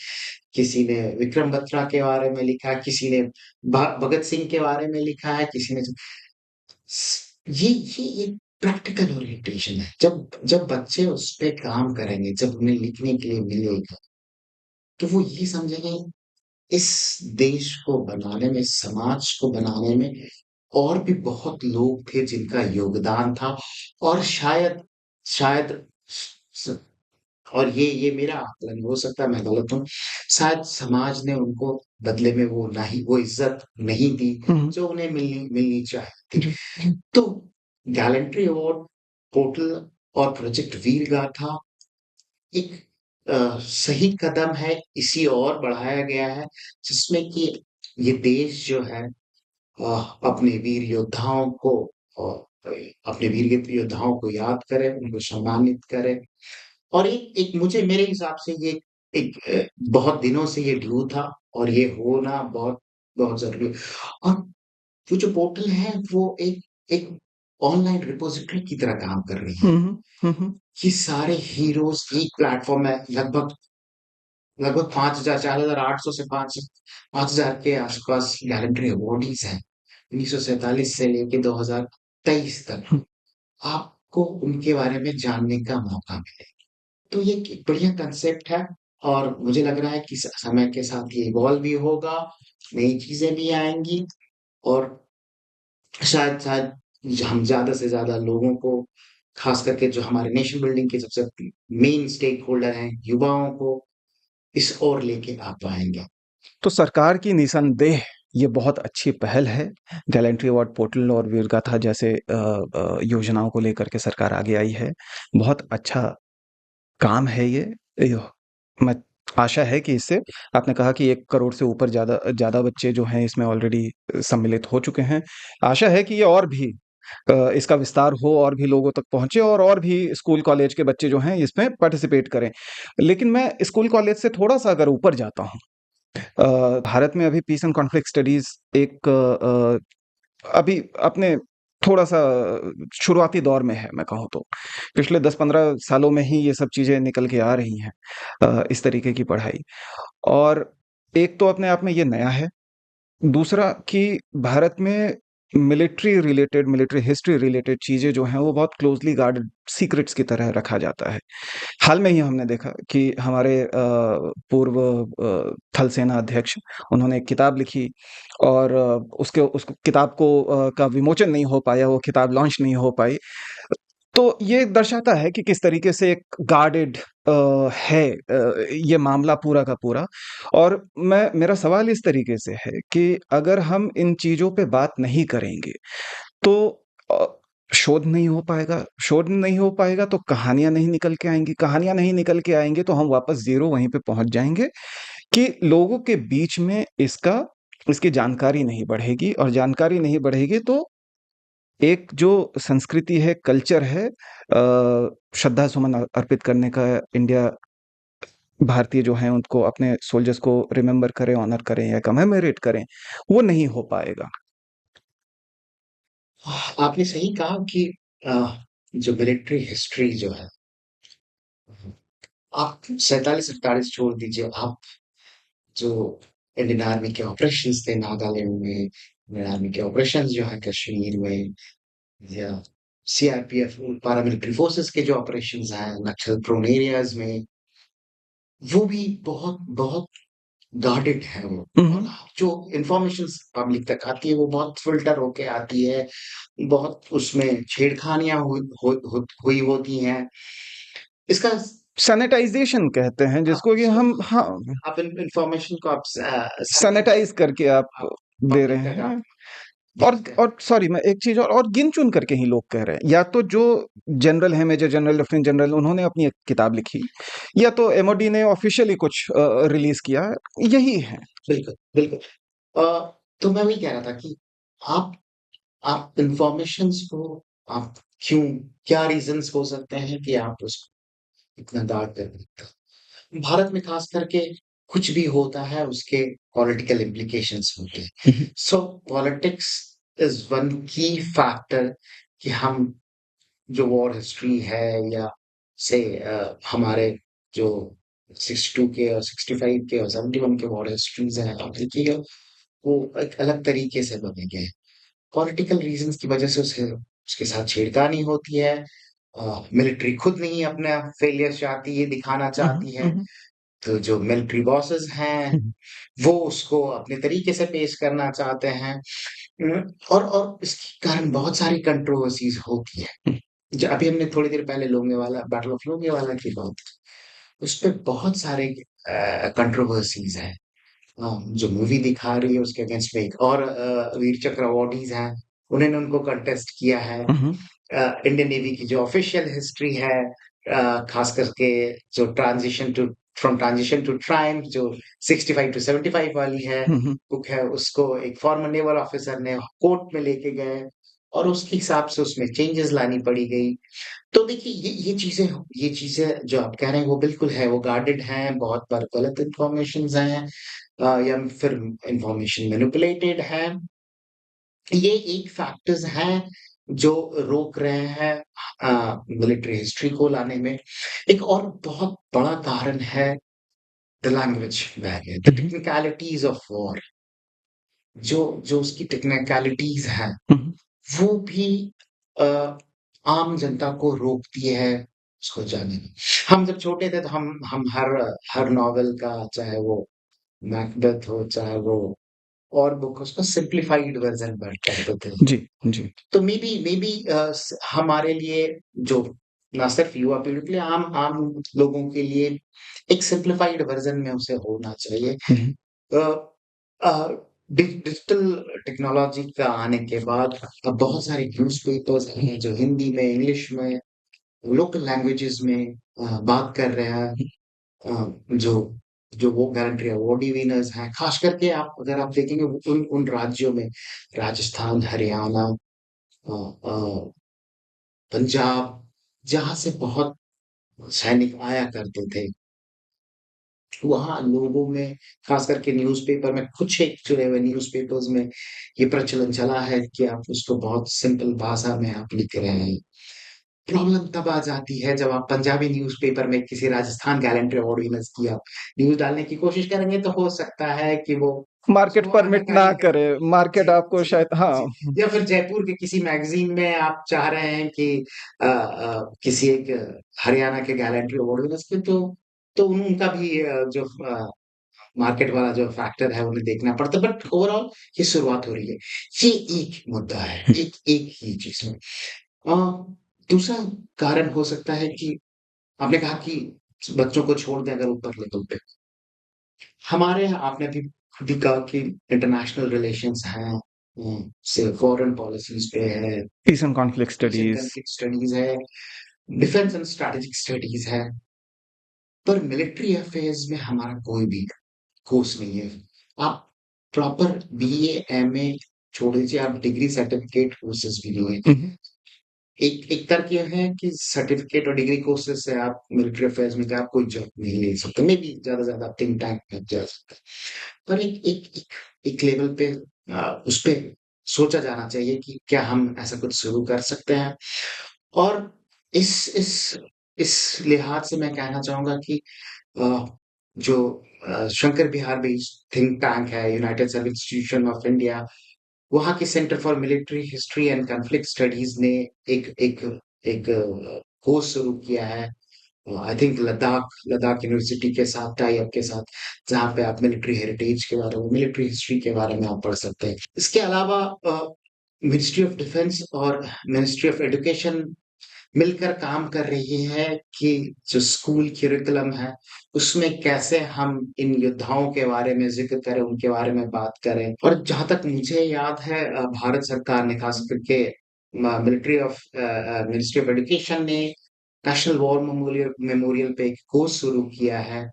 किसी ने विक्रम बत्रा के बारे में लिखा, किसी ने भगत सिंह के बारे में लिखा है, किसी ने ये एक प्रैक्टिकल ओरिएंटेशन है। जब जब बच्चे उस पे काम करेंगे, जब उन्हें लिखने के लिए मिलेगा, तो वो ये समझेंगे इस देश को बनाने में, समाज को बनाने में और भी बहुत लोग थे जिनका योगदान था और शायद शायद स और ये मेरा आकलन हो सकता है मैं गलत हूँ। शायद समाज ने उनको बदले में वो इज़्ज़त नहीं दी, हुँ, हुँ। जो उन्हें मिलनी मिलनी चाहिए थी। जी, जी। तो गैलेंट्री अवार्ड पोर्टल और प्रोजेक्ट वीर गाथा एक सही कदम है, इसी और बढ़ाया गया है, जिसमें कि ये देश जो है अपने वीर योद्धाओं को अपने वीर योद्धाओं को याद करे, उनको सम्मानित करे और एक एक मुझे मेरे हिसाब से ये एक बहुत दिनों से ये ड्यू था और ये होना बहुत बहुत ज़रूरी है। और वो जो पोर्टल है वो एक एक ऑनलाइन रिपॉजिटरी की तरह काम कर रही है। हुँ, हुँ। हुँ, हुँ। ये सारे हीरोज़ एक प्लेटफ़ॉर्म है, लगभग लगभग 5,000 4,800 से 5,000 के आस-पास गैलेंट्री अवॉर्डीज़ हैं। 1947 से लेके 2023 तक हुँ। आपको उनके बारे में जानने का मौका मिले। तो ये एक बढ़िया कांसेप्ट है और मुझे लग रहा है कि समय के साथ ये इवॉल्व भी होगा, नई चीज़ें भी आएँगी और शायद शायद हम ज़्यादा से ज़्यादा लोगों को, ख़ास करके जो हमारे नेशन बिल्डिंग के सबसे मेन स्टेक होल्डर हैं, युवाओं को इस ओर लेके आ पाएँगे। तो सरकार की निसंदेह ये बहुत अच्छी पहल है। गैलेंट्री अवार्ड पोर्टल और वीरगाथा जैसे योजनाओं को लेकर के सरकार आगे आई है। बहुत अच्छा काम है ये। यो मैं आशा है कि इससे आपने कहा कि 1 करोड़ से ऊपर ज़्यादा ज़्यादा बच्चे जो हैं इसमें ऑलरेडी सम्मिलित हो चुके हैं। आशा है कि ये और भी इसका विस्तार हो और भी लोगों तक पहुँचे और भी स्कूल कॉलेज के बच्चे जो हैं इसमें पार्टिसिपेट करें। लेकिन मैं स्कूल कॉलेज से थोड़ा-सा अगर ऊपर जाता हूँ, भारत में अभी पीस एंड कॉन्फ्लिक्ट स्टडीज़ एक अभी अपने थोड़ा-सा शुरुआती दौर में है मैं कहूँ तो। पिछले 10-15 सालों में ही ये सब चीज़ें निकल के आ रही हैं, इस तरीके की पढ़ाई। और एक तो अपने आप में ये नया है, दूसरा कि भारत में मिलिट्री हिस्ट्री रिलेटेड चीज़ें जो हैं वो बहुत क्लोज़ली गार्डेड सीक्रेट्स की तरह रखा जाता है। हाल में ही हमने देखा कि हमारे पूर्व थल सेना अध्यक्ष उन्होंने एक किताब लिखी और उसके उस किताब को का विमोचन नहीं हो पाया, वो किताब लॉन्च नहीं हो पाई। तो ये दर्शाता है कि किस तरीके से एक गार्डेड है ये मामला पूरा का पूरा। और मैं मेरा सवाल इस तरीके से है कि अगर हम इन चीज़ों पे बात नहीं करेंगे तो अ, शोध नहीं हो पाएगा तो कहानियाँ नहीं निकल के आएँगी, कहानियाँ नहीं निकल के आएँगी तो हम वापस ज़ीरो वहीं पे पहुँच जाएँगे कि लोगों के बीच में इसकी जानकारी नहीं बढ़ेगी और जानकारी नहीं बढ़ेगी तो एक जो संस्कृति है, कल्चर है, श्रद्धा सुमन अर्पित करने का, इंडिया भारतीय जो हैं उनको अपने सोल्जर्स को रिमेंबर करें, ऑनर करें या कमेमोरेट करें, वो नहीं हो पाएगा। आपने सही कहा कि जो मिलिट्री हिस्ट्री जो है, आप 47-48 छोड़ दीजिए, आप जो इंडियन आर्मी के ऑपरेशंस थे नागालैंड में, इंडियन आर्मी के ऑपरेशंस जो हैं कश्मीर में या सीआरपीएफ पैरामिलिट्री फोर्सेस के जो ऑपरेशंस हैं नक्सल प्रोन एरियाज में, वो भी बहुत बहुत गार्डेड है वो। हुँ, और हुँ। जो इंफॉर्मेशन पब्लिक तक आती है वो बहुत फिल्टर होके आती है, बहुत उसमें छेड़खानियां हुई होती हैं। इसका सैनिटाइज़ेशन कहते हैं आप जिसको कि उसको हम, हाँ, आप इंफॉर्मेशन को आप सैनिटाइज सैनिटाइज़ करके आप आप दे पब्लिक रहे तक आप हैं। भेजते हैं। और सॉरी, मैं एक चीज़ और गिन-चुन करके ही लोग कह रहे हैं। या तो जो जनरल है, मेजर जनरल, लेफ्टिनेंट जनरल, उन्होंने अपनी एक किताब लिखी, या तो एमओडी ने ऑफ़िशियली कुछ रिलीज़ किया, यही है। बिल्कुल, बिल्कुल। तो मैं वही कह रहा था कि आप आप इन्फॉर्मेशंस को आप क्यों क्या रीज़न्स हो सकते हैं कि आप उसको इतना गार्ड कर रखते हो? भारत में ख़ास करके कुछ भी होता है उसके पॉलिटिकल इम्प्लिकेशंस होते हैं। हुँ, हुँ। सो पॉलिटिक्स इज़ वन की फैक्टर कि हम जो वॉर हिस्ट्री है या से हमारे जो 62 के और 65 के और 71 के वॉर हिस्ट्रीज़ हैं आप देखिएगा, वो एक अलग तरीके से बने गए हैं। पॉलिटिकल रीज़न्स की वजह से उसे उसके साथ छेड़खानी होती है। मिलिट्री खुद नहीं अपना फेलियर चाहती है, दिखाना हुँ, हुँ, चाहती हुँ, है। हुँ। तो जो मिलिट्री बॉसेस हैं, हुँ, हुँ। वो उसको अपने तरीके से पेश करना चाहते हैं। और इसके कारण बहुत सारी कंट्रोवर्सीज़ होती है। ज अभी हमने थोड़ी देर पहले लोंगेवाला बैटल ऑफ लोंगेवाला की बात की, उसपे बहुत सारे कंट्रोवर्सीज़ हैं। जो मूवी दिखा रही है उसके अगेंस्ट में एक और वीर चक्र अवॉर्डीज़ हैं, उन्होंने उनको कंटेस्ट किया है। हुँ, हुँ। इंडियन नेवी की जो ऑफिशियल हिस्ट्री है, खास करके जो ट्रांजिशन टू ट्रायम्फ जो 65 टू 75 वाली है, हुँ, हुँ। बुक है, उसको एक फॉर्मर नेवल ऑफिसर ने कोर्ट में लेके गए और उसके हिसाब से उसमें चेंजेस लानी पड़ी गई। तो देखिए ये चीज़ें जो आप कह रहे हैं वो बिल्कुल है, वो गार्डेड हैं, बहुत बार गलत इन्फॉर्मेशंस हैं। या फिर इंफॉर्मेशन मैनिपुलेटेड है। ये एक फैक्टर्स हैं जो रोक रहे हैं मिलिट्री हिस्ट्री को लाने में। एक और बहुत बड़ा कारण है the language barrier, the hmm, hmm. Technicalities of war. जो जो उसकी टेक्निकलिटीज़ हैं, हुँ, हुँ। वो भी अ, आम जनता को रोकती है उसको जानने में। हम जब छोटे थे तो हम हर हर नॉवेल का, चाहे वो मैकबेथ हो, चाहे वो और बुक, उसका सिम्प्लिफाइड वर्ज़न पढ़ते थे। जी, जी। तो मे बी हमारे लिए, जो ना सिर्फ युवा पीढ़ी के लिए, आम आम लोगों के लिए एक सिम्प्लिफाइड वर्ज़न में उसे होना चाहिए। हुँ, हुँ। अ अ, डिजिटल टेक्नोलॉजी का आने के बाद अब बहुत सारे न्यूज़पेपर्स हैं जो हिंदी में, इंग्लिश में, लोकल लैंग्वेजेज़ में बात कर रहे हैं। जो जो वो गैलेंट्री अवार्डी विनर्स हैं, खास करके आप अगर आप देखेंगे उन उन राज्यों में, राजस्थान, हरियाणा, अ अ, पंजाब, जहाँ से बहुत सैनिक आया करते थे, वहाँ लोगों में, खास करके न्यूज़पेपर में, कुछ एक चुने हुए न्यूज़पेपर्स में ये प्रचलन चला है कि आप उसको बहुत सिंपल भाषा में आप लिख रहे हैं। प्रॉब्लम तब आ जाती है जब आप पंजाबी न्यूज़पेपर में किसी राजस्थान गैलेंट्री अवार्ड विनर्स की आप न्यूज़ डालने की कोशिश करेंगे, तो हो सकता है कि वो मार्केट उसको परमिट ना आनाकानी करे, करें। मार्केट जी, आपको जी, शायद हाँ। जी। या फिर जयपुर के किसी मैगज़ीन में आप चाह रहे हैं कि किसी एक हरियाणा के गैलेंट्री अवार्ड विनर्स के, तो उनका भी जो मार्केट वाला जो फैक्टर है उन्हें देखना पड़ता है, बट ओवरऑल ये शुरुआत हो रही है। ये एक मुद्दा है, हुँ, एक एक ही चीज़ में। अ, दूसरा कारण हो सकता है कि आपने कहा कि बच्चों को छोड़ दें अगर ऊपर लेवल पे। हमारे यहाँ आपने अभी खुद ही कहा कि इंटरनेशनल रिलेशंस हैं, से फॉरेन पॉलिसीज़ पे है, peace and conflict peace and studies. Conflict studies है, डिफेंस एंड स्ट्रैटेजिक स्टडीज़ है, पर मिलिट्री अफेयर्स में हमारा कोई भी कोर्स नहीं है। आप प्रॉपर बीए, एमए छोड़ दीजिए, आप डिग्री सर्टिफिकेट कोर्सेज़ भी नहीं हुँ, है। हुँ। एक एक तर्क ये है कि सर्टिफिकेट और डिग्री कोर्सेज़ से आप मिलिट्री अफेयर्स में क्या आप कोई जॉब नहीं ले सकते। मेबी ज़्यादा से ज़्यादा आप थिंक टैंक में जा सकते हैं। पर एक लेवल पे उसपे सोचा जाना चाहिए कि क्या हम ऐसा कुछ शुरू कर सकते हैं? और इस इस इस लिहाज से मैं कहना चाहूँगा कि अ, जो Shankar Vihar based think tank है, United Service Institution of India, वहाँ के centre for military history and conflict studies ने एक एक एक कोर्स शुरू किया है। I think Ladakh Ladakh university के साथ, टाई अप के साथ, जहाँ पे आप मिलिट्री हेरिटेज के बारे में, मिलिट्री हिस्ट्री के बारे में आप पढ़ सकते हैं। इसके अलावा मिनिस्ट्री ऑफ डिफेंस और मिनिस्ट्री ऑफ एजुकेशन मिलकर काम कर रही है कि जो स्कूल करिकुलम है, उसमें कैसे हम इन योद्धाओं के बारे में ज़िक्र करें, उनके बारे में बात करें। और जहाँ तक मुझे याद है, भारत सरकार ने खास करके मिनिस्ट्री ऑफ एजुकेशन ने नेशनल वॉर मेमोरियल मेमोरियल पे एक कोर्स शुरू किया है।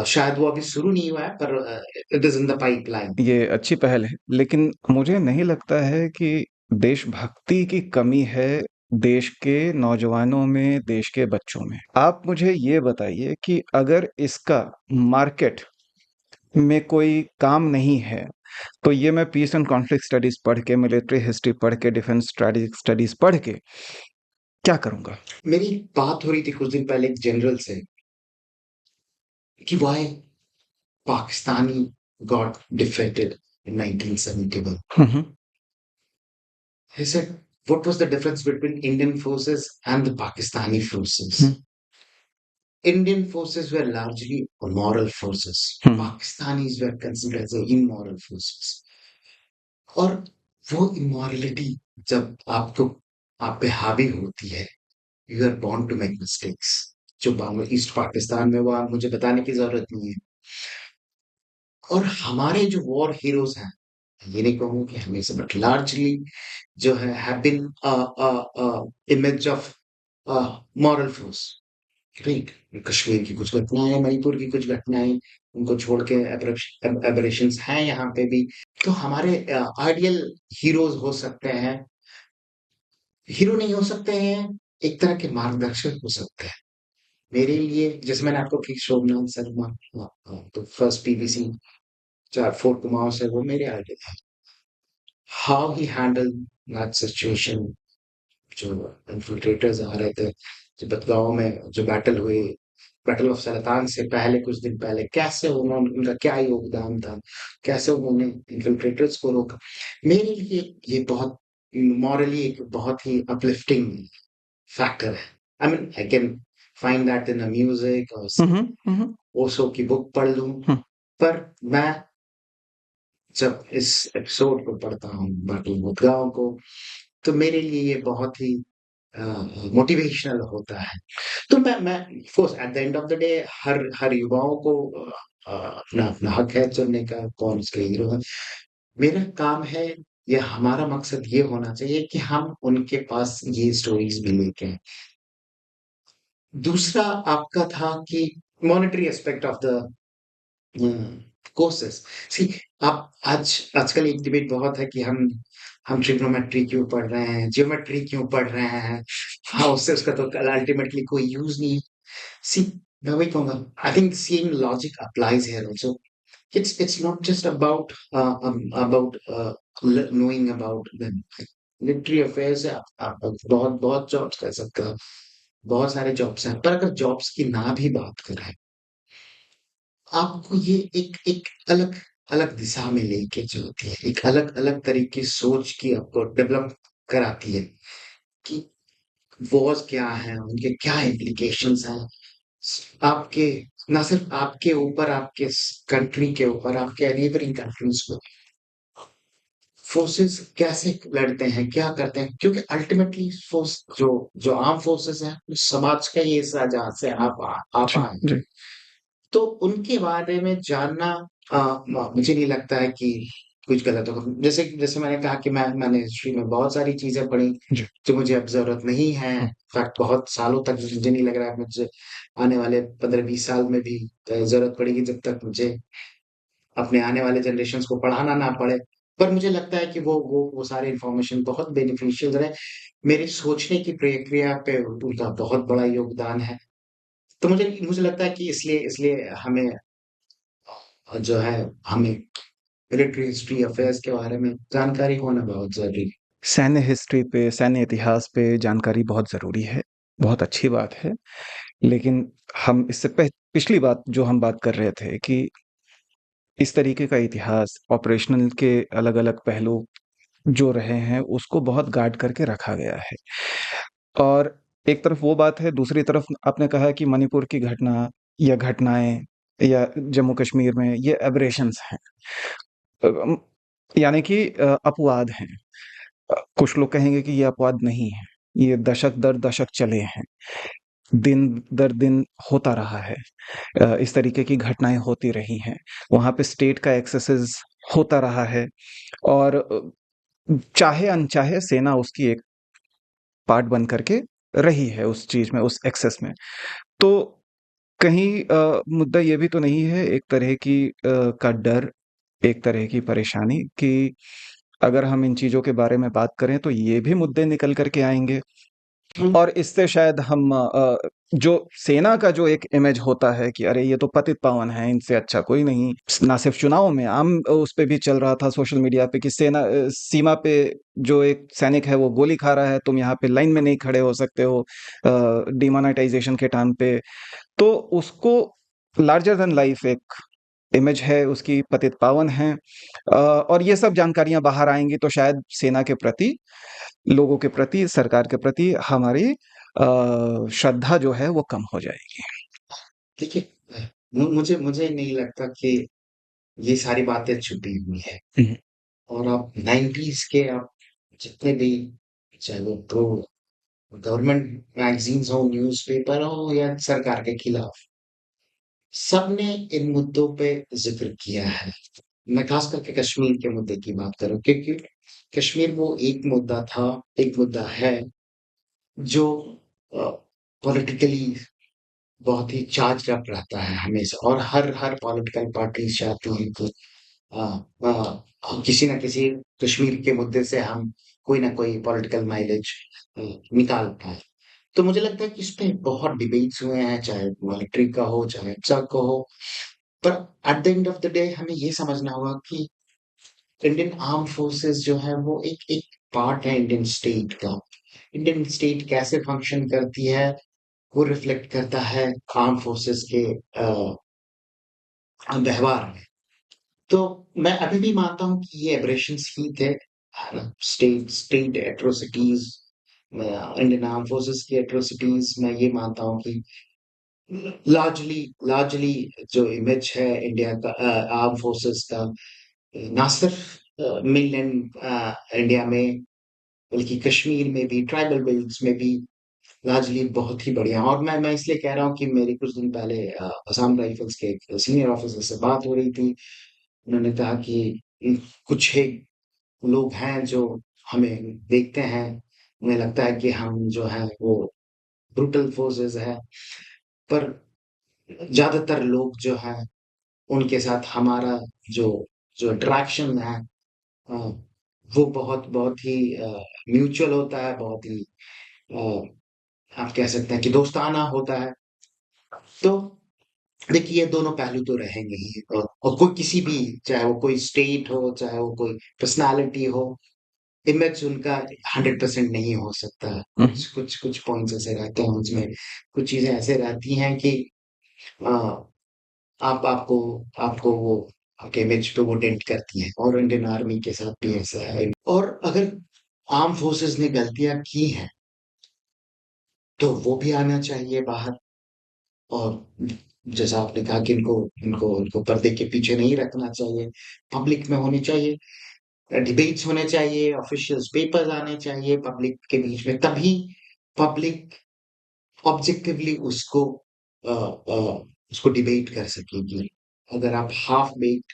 शायद वो अभी शुरू नहीं हुआ है, पर it is in the pipeline. ये अच्छी पहल है, लेकिन मुझे नहीं लगता है कि देशभक्ति की कमी है देश के नौजवानों में, देश के बच्चों में। आप मुझे ये बताइए कि अगर इसका मार्केट में कोई काम नहीं है, तो ये मैं पीस एंड कॉन्फ्लिक्ट स्टडीज़ पढ़ के, मिलिट्री हिस्ट्री पढ़ के, डिफेंस स्ट्रैटेजिक स्टडीज़ पढ़ के क्या करूँगा? मेरी बात हो रही थी कुछ दिन पहले एक जनरल से कि why Pakistani got defeated in 1971. Hmm, hmm. He said, what was the difference between Indian forces and the Pakistani hmm, forces? Indian forces were largely moral forces. Hmm, Pakistanis were considered as immoral forces. और वो immorality जब आपको आप पे हावी होती है, you are born to make mistakes. जो बांग्ला ईस्ट पाकिस्तान में हुआ, मुझे बताने की जरूरत नहीं है। और हमारे जो वॉर हीरोज हैं, ये नहीं कहूँगा कि हमेशा, बट लार्जली जो है have been image of moral force, right? Kashmir की कुछ घटनाएं, मणिपुर की कुछ घटनाएं, उनको छोड़ के एबरेशंस हैं यहाँ पे भी। तो हमारे आइडियल हीरोज हो सकते हैं, हीरो नहीं हो सकते हैं, एक तरह के मार्गदर्शक हो सकते हैं। मेरे लिए, जैसे मैंने आपको की, शोभनाथ शर्मा, तो फर्स्ट पीवीसी चाहे फोर्ट कुमाऊं से, वो मेरे आइडल है। How he handle that situation, जो इन्फिल्ट्रेटर्स आ रहे थे, जो बदगांव में जो बैटल हुई, बैटल ऑफ सल्तान से पहले कुछ दिन पहले, कैसे उन्होंने, उनका क्या योगदान था, कैसे उन्होंने इन्फिल्ट्रेटर्स को रोका। मेरे लिए ये बहुत मॉरली एक बहुत ही अपलिफ्टिंग फैक्टर है। I mean I can find that in music, और हम्म। ओशो की बुक पढ़ लूं, हम्म। पर मैं जब इस एपिसोड को पढ़ता हूँ बाटल मुद्गांव को, तो मेरे लिए ये बहुत ही मोटिवेशनल होता है। तो मैं course at the end of the day, हर युवाओं को अपना अपना हक है चुनने का कौन उसके हीरो है। मेरा काम है, या हमारा मकसद ये होना चाहिए कि हम उनके पास ये स्टोरीज भी लेके आए। दूसरा आपका था कि monetary aspect of the courses. See, आप आजकल एक डिबेट बहुत है कि हम ट्रिग्नोमेट्री क्यों पढ़ रहे हैं, जियोमेट्री क्यों पढ़ रहे हैं, हाँ उससे उसका तो अल्टीमेटली कोई यूज नहीं। सी, मैं वही कहूंगा, I think same logic applies here also. It's not just about knowing about the military affairs है। आप बहुत बहुत जॉब्स कर सकते हो, बहुत सारे जॉब्स हैं, पर अगर जॉब्स की ना भी बात करें, आपको ये एक एक अलग अलग दिशा में लेके चलती है, एक अलग अलग तरीके सोच की आपको डेवलप कराती है कि वॉर्स क्या है, उनके क्या इम्प्लीकेशंस हैं, आपके, ना सिर्फ आपके ऊपर, आपके कंट्री के ऊपर, आपके नेबरिंग कंट्रीज में फोर्सेस कैसे लड़ते हैं, क्या करते हैं, क्योंकि अल्टीमेटली फोर्स जो जो आर्म फोर्सेस हैं, वो समाज का ये हिस्सा जहाँ से आप जी आए। जी। तो उनके बारे में जानना, मुझे नहीं लगता है कि कुछ गलत होगा। जैसे जैसे मैंने कहा कि मैंने हिस्ट्री में बहुत सारी चीजें पढ़ी जी। जो मुझे अब जरूरत नहीं है। हम्म। इनफैक्ट बहुत सालों तक मुझे नहीं लग रहा है मुझे आने वाले 15-20 साल में भी जरूरत पड़ेगी, जब तक मुझे अपने आने वाले जनरेशन्स को पढ़ाना ना पड़े। पर मुझे लगता है कि वो सारी इन्फॉर्मेशन बहुत बेनिफिशियल है। मेरे सोचने की प्रक्रिया पे उनका बहुत बड़ा योगदान है। तो मुझे मुझे लगता है कि इसलिए इसलिए हमें जो है, हमें मिलिट्री हिस्ट्री अफेयर्स के बारे में जानकारी होना बहुत ज़रूरी है। सैन्य हिस्ट्री पे, सैन्य इतिहास पे जानकारी बहुत ज़रूरी है, बहुत अच्छी बात है। लेकिन हम इससे पिछली बात जो हम बात कर रहे थे कि इस तरीके का इतिहास, ऑपरेशनल के अलग-अलग पहलू जो रहे हैं, उसको बहुत गार्ड करके रखा गया है। और एक तरफ वो बात है, दूसरी तरफ आपने कहा कि मणिपुर की घटना या घटनाएँ या जम्मू कश्मीर में ये एबरेशंस हैं। अम, यानी कि अपवाद हैं। कुछ लोग कहेंगे कि ये अपवाद नहीं है, ये दशक दर दशक चले हैं, दिन दर दिन होता रहा है। इस तरीके की घटनाएँ होती रही हैं। वहाँ पे स्टेट का एक्सेसेस होता रहा है और चाहे अनचाहे सेना उसकी एक पार्ट बन करके रही है उस चीज़ में, उस एक्सेस में। तो कहीं मुद्दा ये भी तो नहीं है एक तरह की का डर, एक तरह की परेशानी कि अगर हम इन चीज़ों के बारे में बात करें तो ये भी मुद्दे निकल कर के आएँगे हुँ, और इससे शायद हम जो सेना का जो एक इमेज होता है कि अरे ये तो पतित-पावन है, इनसे अच्छा कोई नहीं। ना सिर्फ चुनाव में, आम उस पे भी चल रहा था सोशल मीडिया पे कि सेना सीमा पे जो एक सैनिक है वो गोली खा रहा है, तुम यहाँ पे लाइन में नहीं खड़े हो सकते हो डिमोनेटाइजेशन के टाइम पे। तो उसको लार्जर दैन लाइफ एक इमेज है उसकी, पतित-पावन है। और ये सब जानकारियाँ बाहर आएँगी तो शायद सेना के प्रति, लोगों के प्रति, सरकार के प्रति हमारी श्रद्धा जो है वो कम हो जाएगी। देखिए, मुझे मुझे नहीं लगता कि ये सारी बातें छुपी हुई हैं। हुँ, और आप 90s के आप जितने भी, चाहे वो प्रो गवर्नमेंट मैगज़ीन्स हो, न्यूज़पेपर हो, या सरकार के खिलाफ, सबने इन मुद्दों पे ज़िक्र किया है। मैं खास करके कश्मीर के मुद्दे की बात करूँ, क्योंकि कश्मीर वो एक मुद्दा था, एक मुद्दा है, जो अ, पॉलिटिकली बहुत ही चार्ज्ड अप रहता है हमेशा, और हर हर पॉलिटिकल पार्टीज़ चाहती हैं कि अ किसी न किसी कश्मीर के मुद्दे से हम कोई ना कोई पॉलिटिकल माइलेज अ, निकाल पाएँ। तो मुझे लगता है कि इसपे बहुत डिबेट्स हुए हैं, चाहे मिलिट्री का हो, चाहे एक्सा का हो। पर eight the end of the day हमें ये समझना होगा कि इंडियन आर्म फोर्सेस जो है वो एक एक पार्ट है इंडियन स्टेट का। इंडियन स्टेट कैसे फंक्शन करती है वो रिफ्लेक्ट करता है आर्म फोर्सेस के व्यवहार में। तो मैं अभी भी मानता हूँ कि ये एब्रेशंस ही थे, है ना? State state atrocities, Indian arm forces की एट्रोसिटीज, मैं ये मानता हूँ कि लार्जली लार्जली जो इमेज है इंडिया का आर्म फोर्सेस का, ना सिर्फ मेनलैंड इंडिया में बल्कि कश्मीर में भी, ट्राइबल बेल्ट्स में भी लार्जली बहुत ही बढ़िया। और मैं इसलिए कह रहा हूँ कि मेरी कुछ दिन पहले असम राइफल्स के एक सीनियर ऑफिसर से बात हो रही थी। उन्होंने कहा कि कुछ एक लोग हैं जो हमें देखते हैं, उन्हें लगता है कि हम जो है वो ब्रूटल फोर्सेस है, पर ज्यादातर लोग जो है उनके साथ हमारा जो जो इंटरेक्शन है अ, वो बहुत बहुत ही म्यूचुअल होता है, बहुत ही आप कह सकते हैं कि दोस्ताना होता है। तो देखिए ये दोनों पहलू तो रहेंगे ही, और कोई किसी भी, चाहे वो कोई स्टेट हो, चाहे वो कोई पर्सनालिटी हो, इमेज उनका 100% नहीं हो सकता है। हम्म। कुछ पॉइंट्स ऐसे रहते हैं उसमें, कुछ चीजें ऐसे रहती हैं कि अ, आपको आपको वो आपके इमेज पे वो डेंट करती हैं, और इंडियन आर्मी के साथ भी ऐसा है। और अगर आर्म फोर्सेस ने गलतियां की हैं तो वो भी आना चाहिए बाहर, और जैसा आपने कहा कि इनको इनको इनको पर्दे के पीछे नहीं रखना चाहिए, पब्लिक में होनी चाहिए, डिबेट्स होने चाहिए, ऑफिशियल पेपर्स आने चाहिए पब्लिक के बीच में, तभी पब्लिक ऑब्जेक्टिवली उसको डिबेट कर सकेगी। अगर आप हाफ बेक्ड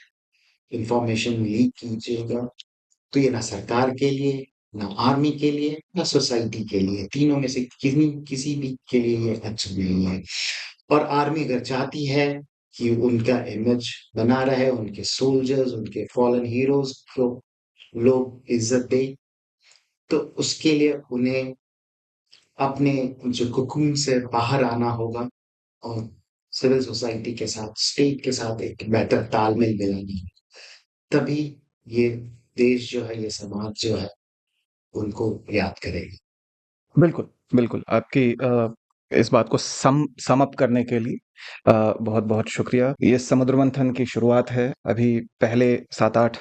इंफॉर्मेशन लीक कीजिएगा तो ये ना सरकार के लिए, ना आर्मी के लिए, ना सोसाइटी के लिए, तीनों में से किसी किसी भी के लिए ये अच्छा नहीं है। और आर्मी अगर चाहती है कि उनका इमेज बना रहे, उनके सोल्जर्स, उनके फॉलन हीरोज को लोग इज्जत दे, तो उसके लिए उन्हें अपने जो कुकून से बाहर आना होगा, और सिविल सोसाइटी के साथ, स्टेट के साथ एक बेहतर तालमेल मिलानी है। तभी ये देश जो है, ये समाज जो है, उनको याद करेगी। बिल्कुल, बिल्कुल। आपकी इस बात को सम अप करने के लिए बहुत-बहुत शुक्रिया। ये समुद्र मंथन की शुरुआत है। अभी पहले 7-8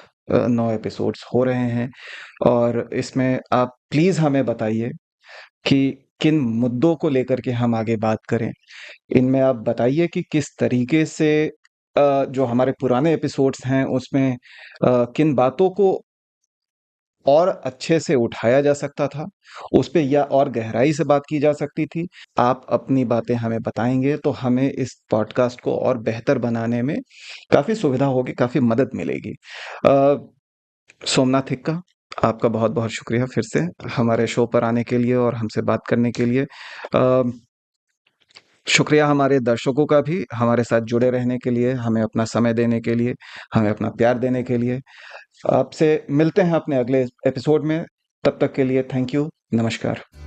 9 एपिसोड्स हो रहे हैं, और इसमें आप प्लीज़ हमें बताइए कि किन मुद्दों को लेकर के हम आगे बात करें। इनमें आप बताइए कि किस तरीके से जो हमारे पुराने एपिसोड्स हैं उसमें किन बातों को और अच्छे से उठाया जा सकता था, उस पे या और गहराई से बात की जा सकती थी। आप अपनी बातें हमें बताएँगे तो हमें इस पॉडकास्ट को और बेहतर बनाने में काफ़ी सुविधा होगी, काफ़ी मदद मिलेगी। अ, सोमनाथ हिक्का, आपका बहुत-बहुत शुक्रिया फिर से हमारे शो पर आने के लिए और हमसे बात करने के लिए। अ, शुक्रिया हमारे दर्शकों का भी हमारे साथ जुड़े रहने के लिए, हमें अपना समय देने के लिए, हमें अपना प्यार देने के लिए। आपसे मिलते हैं अपने अगले एपिसोड में। तब तक के लिए थैंक यू। नमस्कार।